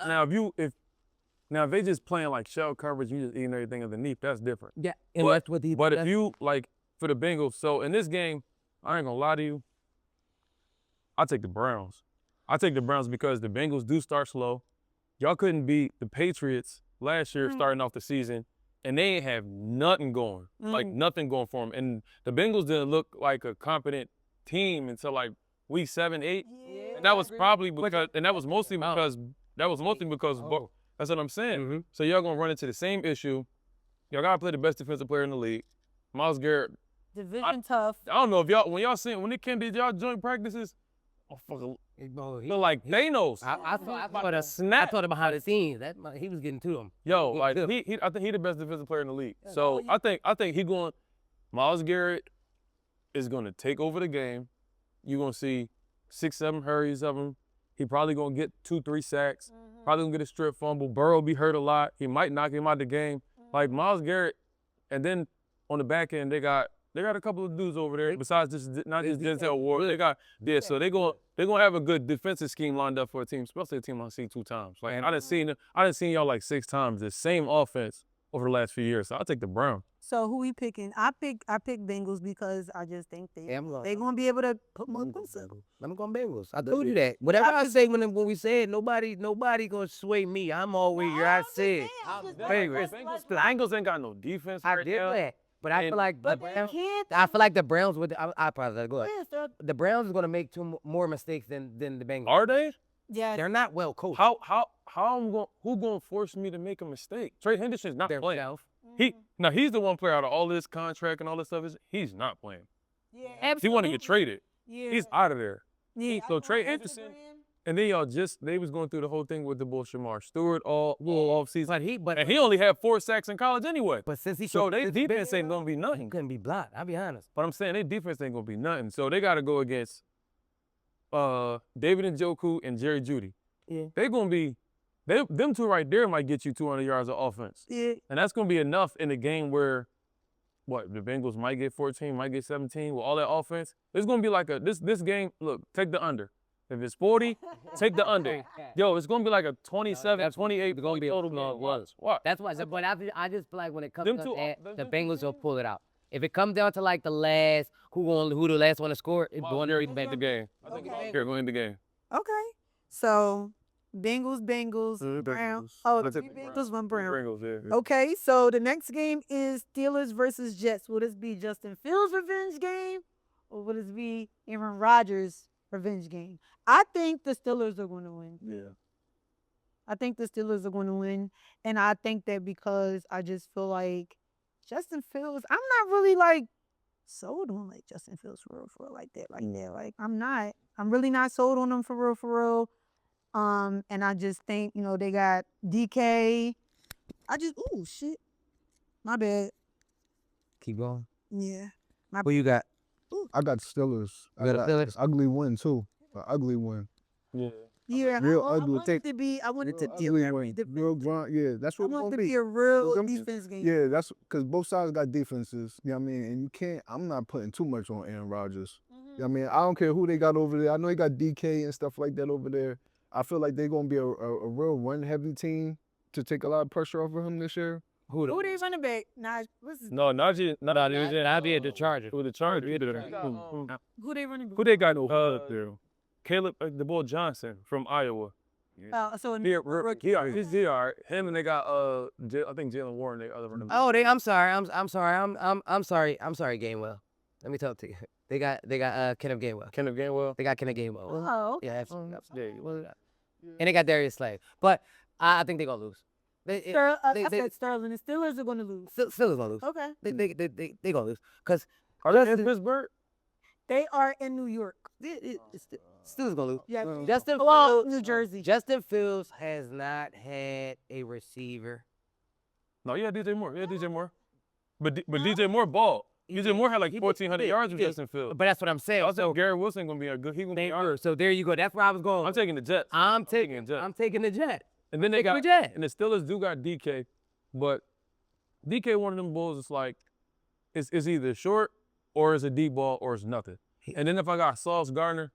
if they just playing like shell coverage, you just eating everything underneath, that's different. Yeah, and But- that's what the. But if you like for the Bengals, so in this game, I ain't gonna lie to you, I take the Browns. I take the Browns because the Bengals do start slow. Y'all couldn't beat the Patriots last year starting off the season, and they ain't have nothing going, like nothing going for them. And the Bengals didn't look like a competent team until like week 7, 8, and that was probably because, and that was mostly because that's what I'm saying. So y'all gonna run into the same issue. Y'all gotta play the best defensive player in the league, Myles Garrett. division tough. I don't know if y'all when it came to y'all joint practices, oh fucking look like Thanos. I thought about to I snap. thought behind the scenes that he was getting to them. Yo, He like good. I think he the best defensive player in the league. So I think he going. Myles Garrett is gonna take over the game. You're gonna see 6, 7 hurries of him. He probably gonna get 2, 3 sacks. Probably gonna get a strip fumble. Burrow be hurt a lot. He might knock him out the game. Like Myles Garrett, and then on the back end they got a couple of dudes over there besides not just Denzel Ward. They got so they're gonna have a good defensive scheme lined up for a team, especially a team I've seen 2 times. Like I done seen y'all like 6 times the same offense over the last few years. So I'll take the Browns. So who we picking? I pick Bengals because I just think Yeah, I'm going. they gonna be able to put more points up. I'm going Bengals. I told you that. Whatever I say when we said nobody gonna sway me. I'm always your I said. Bengals ain't got no defense. I right did now. that. But I feel like the But they Browns. can't. I feel like the Browns would. I probably go ahead. Yes, they're- The Browns is gonna make more mistakes than the Bengals. Are they? Yeah, They're not well coached. Who gonna force me to make a mistake? Trey Henderson's not playing. Themselves. He's the one player out of all this contract and all this stuff. He's not playing. yeah, He want to get traded. yeah. He's out of there. yeah. So Trey Henderson, and then they was going through the whole thing with the bull Shamar Stewart all off season. And he only had 4 sacks in college anyway. But since he So their defense ain't gonna be he nothing. couldn't be blocked. I'll be honest. But I'm saying their defense ain't gonna be nothing. So they gotta go against David Njoku and Jerry Jeudy. Yeah. They're gonna be them two right there might get you 200 yards of offense. Yeah. And that's going to be enough in a game where, the Bengals might get 14, might get 17 with all that offense. It's going to be like this game, look, take the under. If it's 40, take the under. Yo, it's going to be like a 27, 28 It's gonna be a total. blowout. What? That's why. But I just feel like when it comes Them to two- that, the Bengals will pull it out. If it comes down to like the last who the last one to score, it's going to Back the game. I think here going the game. Okay. So Bengals, Browns. Bengals. Oh, Let's 3 take the Bengals, 1 Brown. Bengals, yeah. Okay, so the next game is Steelers versus Jets. Will this be Justin Fields' revenge game, or will this be Aaron Rodgers' revenge game? I think the Steelers are going to win. Yeah. I think the Steelers are going to win, and I think that because I just feel like Justin Fields, I'm not really like sold on like Justin Fields for real like that right now. Like I'm not. I'm really not sold on him for real. And I just think, they got DK. Oh shit. My bad. keep going. Yeah. Who you got? I got Steelers. I You got got the Steelers? this ugly win too. An ugly win. Yeah. Yeah. Real I ugly. want it to be. I want it to be. Ugly win. Real grind. Yeah, that's I what it's want it gonna to be. be a real Them- defense game. Yeah, that's because both sides got defenses. You know what I mean? And you can't. I'm not putting too much on Aaron Rodgers. You know what I mean? I don't care who they got over there. I know they got DK and stuff like that over there. I feel like they're gonna be a real run-heavy team to take a lot of pressure off of him this year. Who they running back? What's his, No, Najee. I'll be at the Chargers. With the Chargers. who they running back? Who they got? Caleb, the boy Johnson from Iowa. So He all right. Him and they got I think Jalen Warren. They other running back. Oh, I'm sorry. I'm sorry. I'm sorry, Gainwell. Let me talk to you. They got Kenneth Gainwell. Kenneth Gainwell. They got Kenneth Gainwell. Oh, Yeah, absolutely. And they got Darius Slay. But I think they're gonna lose. I said Sterling. The Steelers are going to lose. Steelers gonna lose. Okay. They gonna lose. Because Are they in Pittsburgh? They are in New York. Steelers gonna lose. Yeah. Justin Well, Fields, New Jersey. Justin Fields has not had a receiver. No, yeah, DJ Moore. But DJ Moore balled. DJ Moore had like 1,400 yards with Justin Fields. But that's what I'm saying. I said Gary Wilson gonna be a good. He gonna be all right. So there you go. That's where I was going. I'm taking the Jets. I'm taking taking Jets. I'm taking the Jet. And then they Take the got Jet. and the Steelers do got DK, but DK one of them bulls is like it's either short or it's a deep ball or it's nothing. And then if I got Sauce Gardner,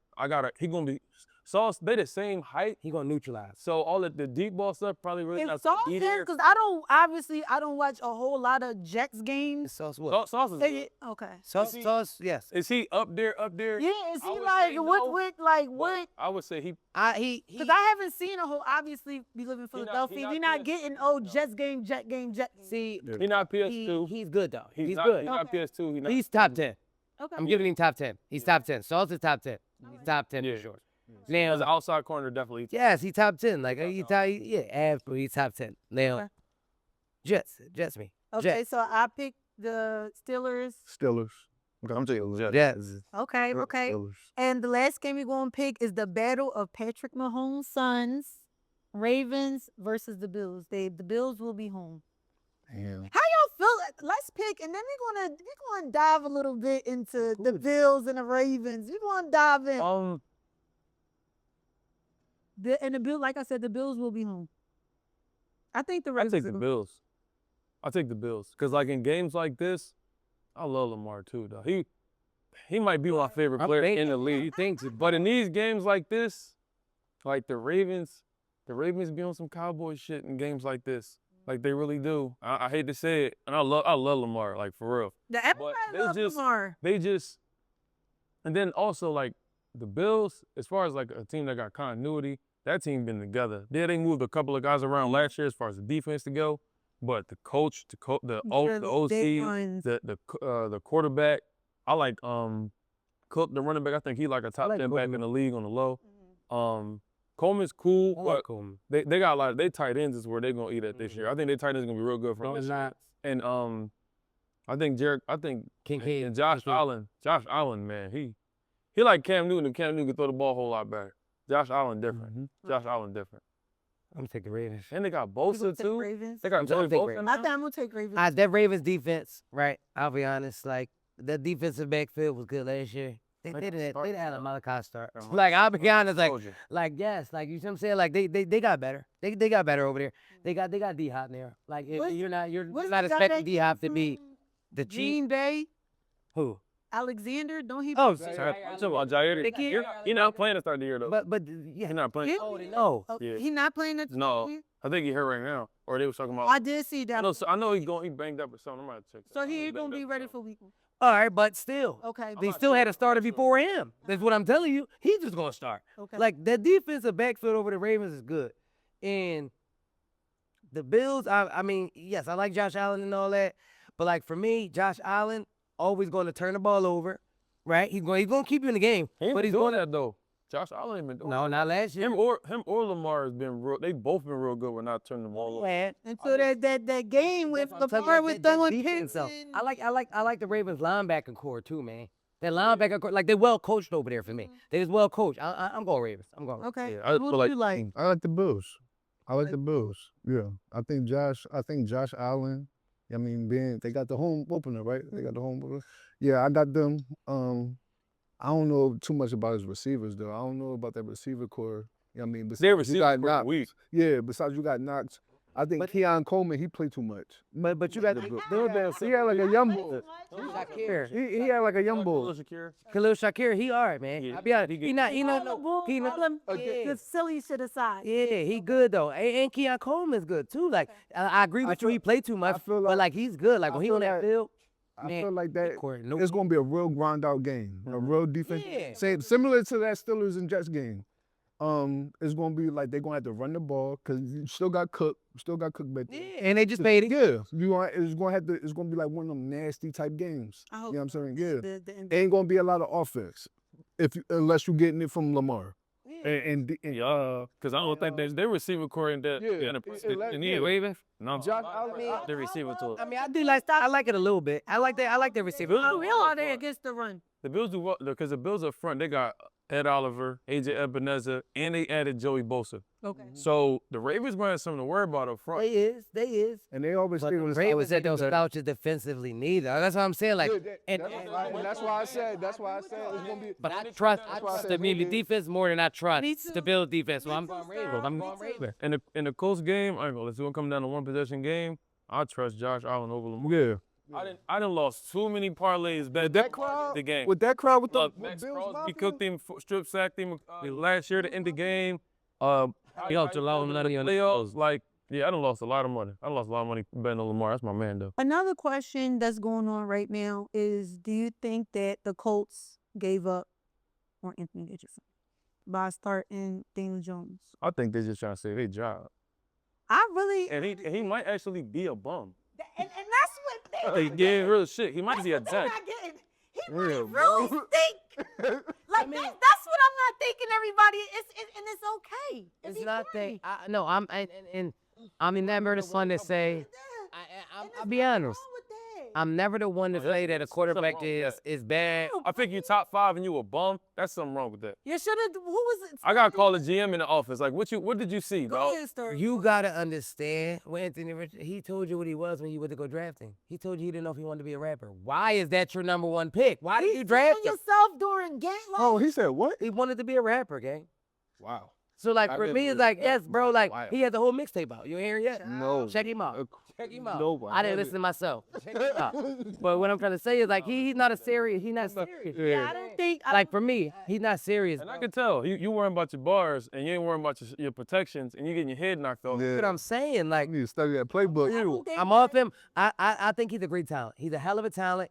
he gonna be Sauce. They the same height, He gonna neutralize. so all of the deep ball stuff probably really If not Sauce be is, there. because I don't watch a whole lot of Jets games. Sauce what? Sauce is good. Okay. Sauce, yes. Is he up there? Yeah, is I he would like say what no, with like but what? I would say he Because I haven't seen a whole. Obviously, we live in He not- Philadelphia. he We're not not PS2. getting Jet game. See, he not PS2. he's good though. He's not, good. He's not PS2. He not, He's top 10. Okay. I'm giving him top 10. He's top 10. Sauce is top 10. He's top 10 Yeah. for sure. as an Now, outside corner, definitely. yes, he top 10. Like yeah, absolutely, he's top 10. Now, Okay. Jets me. Okay, Jets. so I picked the Steelers. Steelers. Okay, I'm taking Jets. Jets. Okay. Steelers. And the last game we're going to pick is the battle of Patrick Mahomes' sons, Ravens versus the Bills. The Bills will be home. Damn. How y'all feel? Let's pick, and then we're gonna dive a little bit into the Bills and the Ravens. We're gonna dive in. The Bill, like I said, the Bills will be home. I think the I Ravens. take the Bills. I take the Bills because like in games like this, I love Lamar too. Though he might be my favorite player in the league. He thinks it. But in these games like this, like the Ravens be on some Cowboy shit in games like this. Like they really do. I hate to say it, and I love Lamar, like for real. Everybody they loves just- Lamar. And then also like the Bills, as far as like a team that got continuity, that team been together. Yeah, they moved a couple of guys around last year as far as the defense to go, but the coach, the OC, the quarterback, I like Cook, the running back. I think he like a top 10 back in the league on the low. Coleman's cool, but they got a lot. They tight ends is where they're gonna eat at this year. I think their tight ends gonna be real good for them. And I think Kincaid and Josh Allen, man, he like Cam Newton. If Cam Newton can throw the ball a whole lot better. Josh Allen different. Josh Allen different. I'm taking Ravens. And they got You Bosa gonna take too. Ravens? They got Joey take Bosa Ravens. I now. think I'm gonna take Ravens. That Ravens defense, right? I'll be honest. Like that defensive backfield was good last year. They didn't had a Malachi start. Like I'll be honest, yes, like you see what I'm saying. Like they got better. They got better over there. They got D Hop in there. Like you're not What's not the guy expecting that D Hop to came be from the chief. Green Bay? Who? Alexander? Don't he? Oh, I'm talking about Jair. He not playing to start the year though. but yeah, He not playing. oh, no. Yeah. He not playing the. No, I think he hurt right now. Or they was talking about. I did see that. I know he banged up or something. I'm gonna check. So he ain't gonna be ready for week one. All right, but still, Okay. they still had a starter before him. That's what I'm telling you. He's just gonna start. Okay. Like that defensive backfield over the Ravens is good, and the Bills. I mean, yes, I like Josh Allen and all that, but like for me, Josh Allen always going to turn the ball over, right? He's going to keep you in the game, But he's doing that though. Josh Allen ain't been doing No, not last year. Him or Lamar has been real. They both been real good with not turning the ball over. Man, Until that game with I'm telling Lamar you, with that throwing defense, picks. though. and- I like the Ravens linebacker core too, man. That linebacker core, like they're well coached over there for me. They just well coached. I'm going Ravens. I'm going. Okay. Yeah, I Who feel like- do you like? I like the Bills. I like the Bills. Yeah, I think Josh Allen. I mean, they got the home opener, right? They got the home opener. Yeah, I got them. I don't know too much about his receivers though. I don't know about that receiver core. You know what I mean, Their besides you receivers got were Knox. weak. Yeah, besides you got Knox. I think Keon Coleman, he played too much. But you got He had like a young boy. Shakir. He had like a young boy. Khalil Shakir, he all right, man. Yeah, I'll be honest. he He not. The silly shit aside. Yeah, he good though. And Keon Coleman's good too. Like I agree with you. He played too much, feel but like- like he's good. Like when I he on feel that like- field, I man, feel like that no. it's gonna be a real grind out game, a real defense. Yeah. Similar to that Steelers and Jets game. It's gonna be like they're gonna have to run the ball because you still got Cook, back there. Yeah, and they just paid it. Yeah, it's gonna be like one of them nasty type games. I You hope know what I'm saying? Yeah, the ain't gonna be a lot of offense unless you're getting it from Lamar. And Yeah, because I don't think their receiver core in that. Yeah, And he yeah. Ravens? No. Josh Allen, The receiver too. I mean, I like it a little bit. I like the receiver. How real are they against the run? The Bills do well because the Bills up front. They got Ed Oliver, AJ Ebenezer, and they added Joey Bosa. Okay. So the Ravens gonna have something to worry about up front. They is. and they always But stay the on the Ravens said those side. slouches defensively neither. That's what I'm saying. Like, and That's why I said it's gonna be. but I trust why I said the Mili Ravens. defense more than I Me trust too. the Bills defense. So I'm Me going too, Ravens. Star. I'm Me going too. Ravens. In the Colts game, I ain't gonna. It's gonna come down to one possession game. I trust Josh Allen over Lamar. Yeah, I done lost too many parlays back That crowd, the game. with that crowd, with the Look, with Max Bills Crosby Mafia? cooked him, strip sacked him last year to end the game. He helped a lot of money on the playoffs. Like, yeah, I done lost a lot of money. I done lost a lot of money betting on Lamar. That's my man, though. Another question that's going on right now is, do you think that the Colts gave up on Anthony Richardson by starting Daniel Jones? I think they're just trying to save their job. I really And he might actually be a bum. and that's what they Like, yeah, real shit. He might be a that's jack. what they're not getting. He Real, might really stink. Like that's what I'm not thinking. Everybody, and it's okay. It's not that. No, I'm never the one to say. I'll be honest. I'm never the one to say that a quarterback Something wrong with is bad. I think you top 5 and you a bum. That's something wrong with that. You should have. Who was it? I gotta call the GM in the office. Like, what did you see, Go dog? ahead, Sturdy. You gotta understand when Anthony Richardson, he told you what he was when you went to go draft him. He told you he didn't know if he wanted to be a rapper. Why is that your number 1 pick? Why did you draft him? yourself during game? Like, Oh, he said what? He wanted to be a rapper, gang. Wow. So like I for didn't me, it's really- like, yes, bro, like Wow. he had the whole mixtape out. You ain't hear it yet? No. Check him out. Check him out. No, I didn't listen to myself. Check him out. But what I'm trying to say is like he's not serious. He's not serious. yeah, I don't think. Like for me, he's not serious. And Bro. I can tell you worrying about your bars and you ain't worrying about your protections and you getting your head knocked off. Yeah. That's what I'm saying. Like You need to study that playbook. I'm off him. I think he's a great talent. He's a hell of a talent.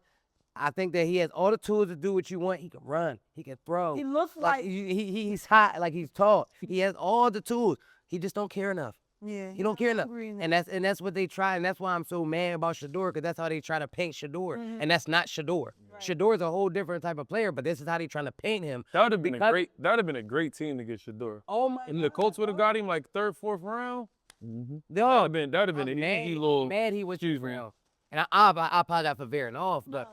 I think that he has all the tools to do what you want. He can run. He can throw. He looks like he's hot. Like he's tall. He has all the tools. He just don't care enough. yeah. He don't care enough. agree in And that's what they try. And that's why I'm so mad about Shador, because that's how they try to paint Shador. And that's not Shador. Shador's a whole different type of player, but this is how they trying to paint him. That would have been Because- a great team to get Shador. Oh my And the Colts would have got him like 3rd, 4th round. No, That would have been an mad, easy little. mad he was excuse me. round. And I apologize for veering off, but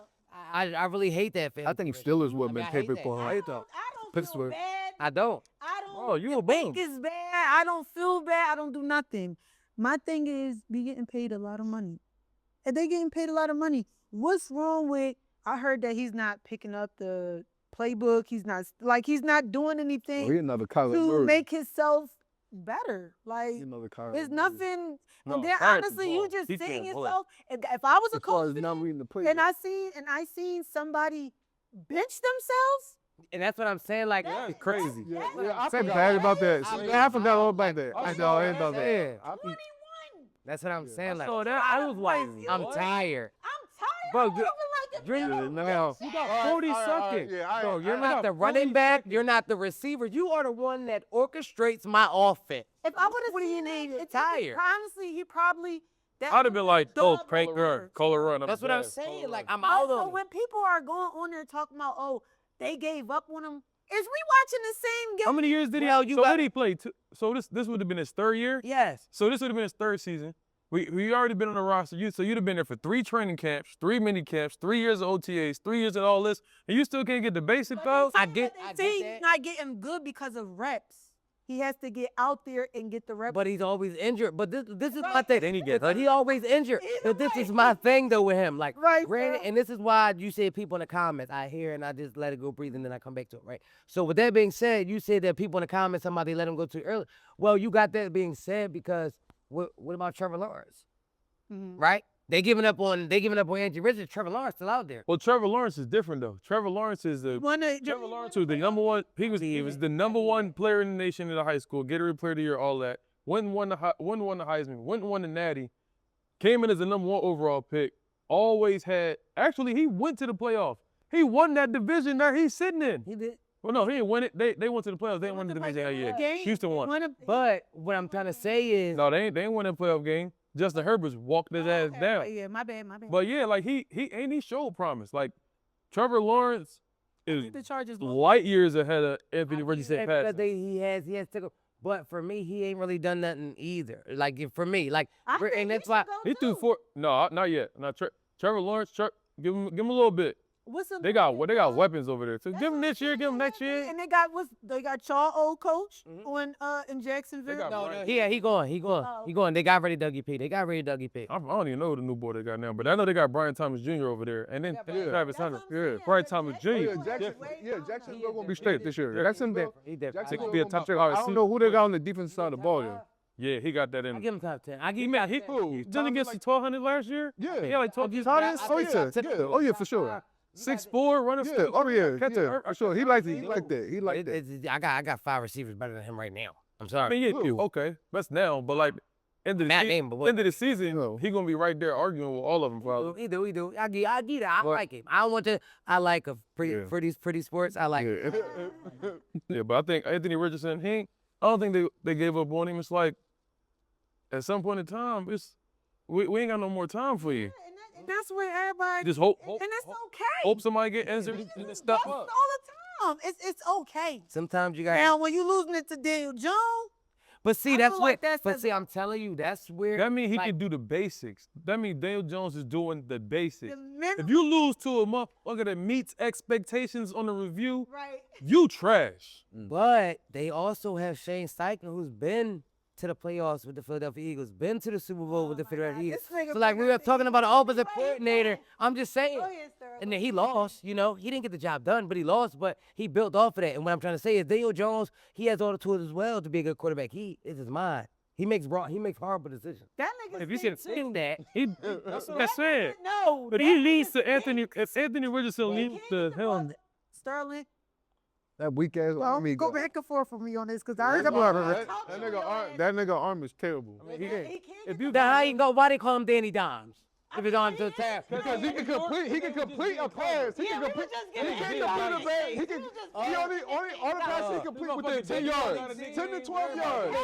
I really hate that. I think Steelers would have been I hate paper that. for I him. don't Pittsburgh. feel bad. I don't. I don't. Oh, you a bum. think it's bad. I don't feel bad. I don't do nothing. My thing is, we getting paid a lot of money. If they getting paid a lot of money, what's wrong with? I heard that he's not picking up the playbook. He's not doing Oh, anything he another Kyler to Murray. make himself better. Like He another Kyler there's Murray. nothing. No, and then Kyler can honestly, you ball. just He seeing can play. yourself. If I was a As far coach, as not reading the playbook. and I seen somebody bench themselves. And that's what I'm saying. Like, That's crazy. Yeah, That's yeah, I crazy. forgot bad about that. I forgot all about that. I I saw know, I that. ain't about that. Yeah. 21. That's what I'm saying. Like, So that I was like, I'm what? tired. I'm Bro, tired. I'm like Dream the now. You got 40 something. Bro, you're not the running back. You're not the receiver. You are the one that orchestrates my offense. If I would have What do you seen need? it, Tired. honestly, he probably. that I'd have been like, was oh, the prank her, call her run. That's what I'm dead. saying. Like, I'm But out so on it. when people are going on there talking about, oh, they gave up on him, is we watching the same game? How many years did he? Well, you so got- did he play? So this would have been his 3rd year. Yes. So this would have been his 3rd season. We already been on the roster. So you'd have been there for 3 training camps, 3 mini camps, 3 years of OTAs, 3 years of all this, and you still can't get the basic though. I get He's that. not getting good because of reps. He has to get out there and get the reps. But he's always injured. But this is my Right. thing. Then he gets But he always injured. Either But this way. is my thing though with him. Like, Right, granted, bro. and this is why you said people in the comments. I hear and I just let it go breathe and then I come back to it. Right. So with that being said, you said that people in the comments somebody let him go too early. Well, you got that being said because what about Trevor Lawrence? Mhm. Right? They giving up on Anthony Richardson. Trevor Lawrence still out there. Well, Trevor Lawrence is different though. Trevor Lawrence is the Trevor Lawrence was the number one. He was the number 1 player in the nation in the high school. Gatorade Player of the Year, all that. Won the Heisman. Won the Natty. Came in as the number 1 overall pick. Always had. Actually, he went to the playoffs. He won that division that he's sitting in. He did. Well, no, he didn't win it. They went to the playoffs. They didn't win the division that year. Houston won. But what I'm trying to say is No, they ain't win that playoff game. Justin Herbert's walked his ass down. Yeah, my bad. But yeah, like he showed promise. Like Trevor Lawrence is The Chargers. light years ahead of Anthony Richardson because passing. he has to. But for me, he ain't really done nothing either. Like for me, like, I think and he that's why. should go He threw too. 4. No, not yet. Not Trevor Lawrence. Give him a little bit. What's the They got weapons over there. So give him this year. Give him next year. And they got y'all old coach in Jacksonville. They got Brian. He going. Oh. He going. They got ready Dougie P. I don't even know the new boy they got now, but I know they got Brian Thomas Jr. over there, and then Travis Hunter. saying. Brian Thomas Jr. Yeah, Jacksonville gonna be straight this year. He Jacksonville different. Take be a top check. I don't know who they got on the defensive side of the ball there. Yeah, he got that I in. give him top 10. I give He him made top he 10. didn't get 1,200 last year. Yeah. He had like 12. Thomas, I oh think yeah, top 10. yeah, oh yeah, for sure. 6'4", running. Yeah, oh yeah, catch yeah, it. for sure. He like that. He like that. I got 5 receivers better than him right now. I'm I sorry. mean, yeah, Who? okay, that's now, but like end of the Matt season, name, but what? end of the season, No. he gonna be right there arguing with all of them. Probably. He do. I get that. I But- like him. I don't want to. I like a Yeah. for these pretty sports. I like. Yeah. Yeah, but I think Anthony Richardson, I don't think they gave up on him. It's like at some point in time, we ain't got no more time for you. And that's where everybody. Just hope and it's okay. hope somebody get injured and That's step all up. the time. It's okay. Sometimes you got. Now, when you losing it to Daniel Jones, But see, I that's feel what. like that's But a- see, I'm telling you, that's where. That means he like, can do the basics. That means Daniel Jones is doing the basics. the minimum, If you lose to a motherfucker that meets expectations on the review, right? you trash. But they also have Shane Steichen, who's been to the playoffs with the Philadelphia Eagles, been to the Super Bowl with the my Philadelphia God, Eagles. this nigga So like we were forgot talking that about an he- offensive right, he coordinator. played. I'm just saying. Go ahead, sir. And then he lost, he didn't get the job done, but he lost, but he built off of that. And what I'm trying to say is Daniel Jones, he has all the tools as well to be a good quarterback. He is his mind. He makes horrible decisions. That nigga. If you think should have too. seen that, that's what I said. No, But that he leads to nigga Anthony. think. If Anthony Richardson He leads can't to get the him, ball. Sterling, That weak ass army. go back and forth with me on this because I heard That about nigga arm is terrible. He can't if get you Then how you go? Why they call him Danny Dimes? If it's on to tap. Because he can complete a pass. He can complete. He can complete a pass. He can. He only all the passes he complete within 10 yards, 10 to 12 yards.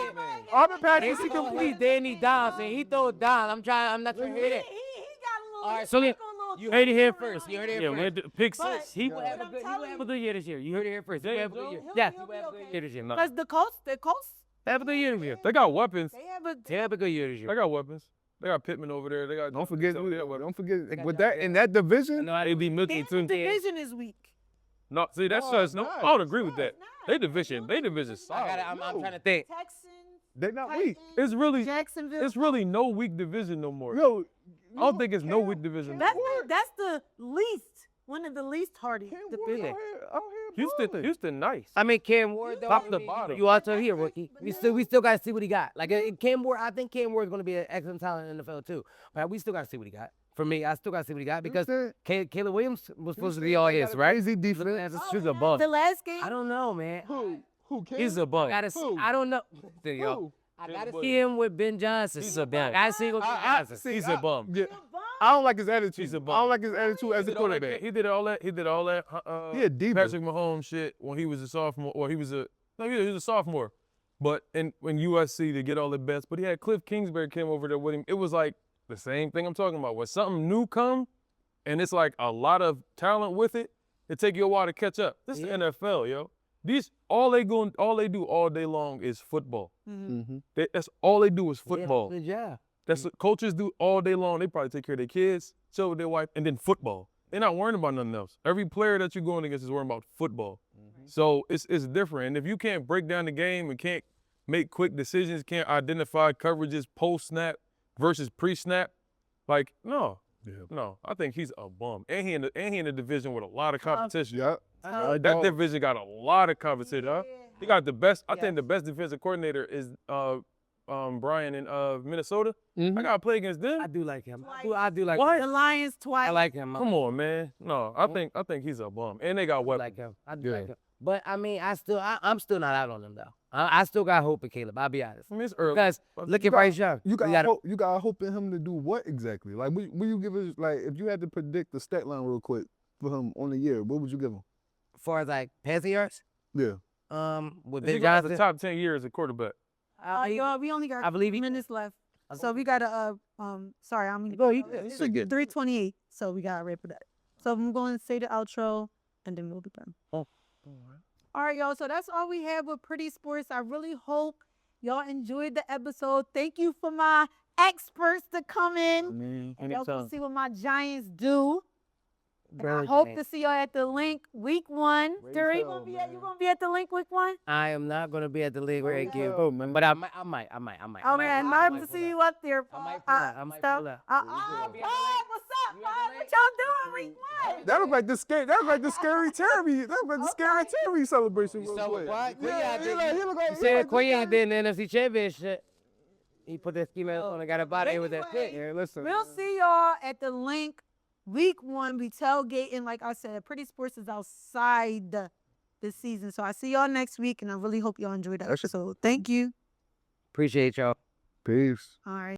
All the passes he He's complete. Danny Dimes, and he throw dimes. I'm not trying to hear that. He got a little. All right, so you heard it here first. You heard it yeah, here we first. had the pick But- six. He He will have a I'm good. He will telling have a good year this year. You heard it here first. He will have a good year. He'll- Yes, he'll he will be have a good okay. year this year. Because the Colts, have a good year this year. They got weapons. they have a. He have a good year this They year. got weapons. They got Pittman over there. They got. Don't forget. Don't Don't forget. With that in that division. No, they be Their milking too. division is weak. No, see that's No, just it's no. not. I don't agree with No, that. it's not. They division solid. I'm trying to think. Texans, They not weak. Titans, It's really, Jacksonville. it's really no weak division no more. Yo, I don't think it's no weak division. That's the least, one of the least hardy divisions. Houston, nice. I mean, Cam Ward, though. Top I to mean, bottom. You also here, rookie. We still got to see what he got. Like Cam Ward, I think Cam Ward is going to be an excellent talent in the NFL too. But we still got to see what he got. For me, I still got to see what he got because Caleb Williams was supposed to be all his, right? Crazy defense. He's a bum. The last game, I don't know, man. Who? He's a bum. Who? I don't know. There you go. Who? I gotta Caleb see him with Ben Johnson. He's a bum. I see him with Ben Johnson. see, He's a bum. Yeah. I don't like his attitude. He's a I bum. don't like his attitude as a He did all that- quarterback. He did all that. He did all that. He a diva. Patrick Mahomes shit when he was a sophomore, or he was a sophomore. But when USC to get all the best, but he had Cliff Kingsbury came over there with him. It was like the same thing I'm talking about. When something new come, and it's like a lot of talent with it, it take you a while to catch up. This is the NFL, yo. These all they do all day long is football. Mm-hmm. That's all they do is football. Good job. That's what coaches do all day long. They probably take care of their kids, chill with their wife, and then football. They're not worrying about nothing else. Every player that you're going against is worrying about football. So it's different. And if you can't break down the game and can't make quick decisions, can't identify coverages post-snap versus pre-snap, like, no. No, I think he's a bum. And he in the division with a lot of competition. Yeah. That division got a lot of competition. Huh? He got the best. I think Yes. the best defensive coordinator is Brian in Minnesota. Mhm. I gotta play against them. I do like him. I do like What? the Lions twice. I like him. Come on, man. No, I think he's a bum. And they got I weapons. like him. I do Yeah. like him. But I mean, I'm still not out on him though. I still got hope in Caleb. I'll be honest. I mean, it's early. Because look at Bryce Young. You got We gotta- hope. You got hope in him to do what exactly? Like, will you give us like if you had to predict the stat line real quick for him on the year? What would you give him? as far as like passing yards, Yeah. with He Ben got the Johnson. top 10 years as a quarterback. Y'all, we only got I believe he- minutes left. So we got to, sorry, I'm Go, you- it's you good. 3:28. So we got to wrap it up. So I'm going to say the outro and then we'll be done. Oh. All right, y'all. So that's all we have with Pretty Sports. I really hope y'all enjoyed the episode. Thank you for my experts to come in. And y'all can see what my Giants do. And I hope to see y'all at the link week 1. Great Dury, show, you man. gonna be at the link week 1? I am not gonna be at the league where it gives, Oh man. but I might. Oh man, I I might might to pull see up. you up there. I might pull up. I might stuff. pull up. Pod, what's up, You Pod? at the What link? y'all doing week 1? That look like the scary. That look like the scary Terry. That look like the scary Terry celebration. You real saw quick. what? Yeah, he look like You said the Quay scary- did in the NFC Championship. He put that ski mask on and got up out of here with that Anyway, fit. Yeah, listen. We'll see y'all at the link. Week 1, we tailgating. Like I said, Pretty Sports is outside this season. So I see y'all next week, and I really hope y'all enjoyed the episode. Thank you. Appreciate y'all. Peace. All right.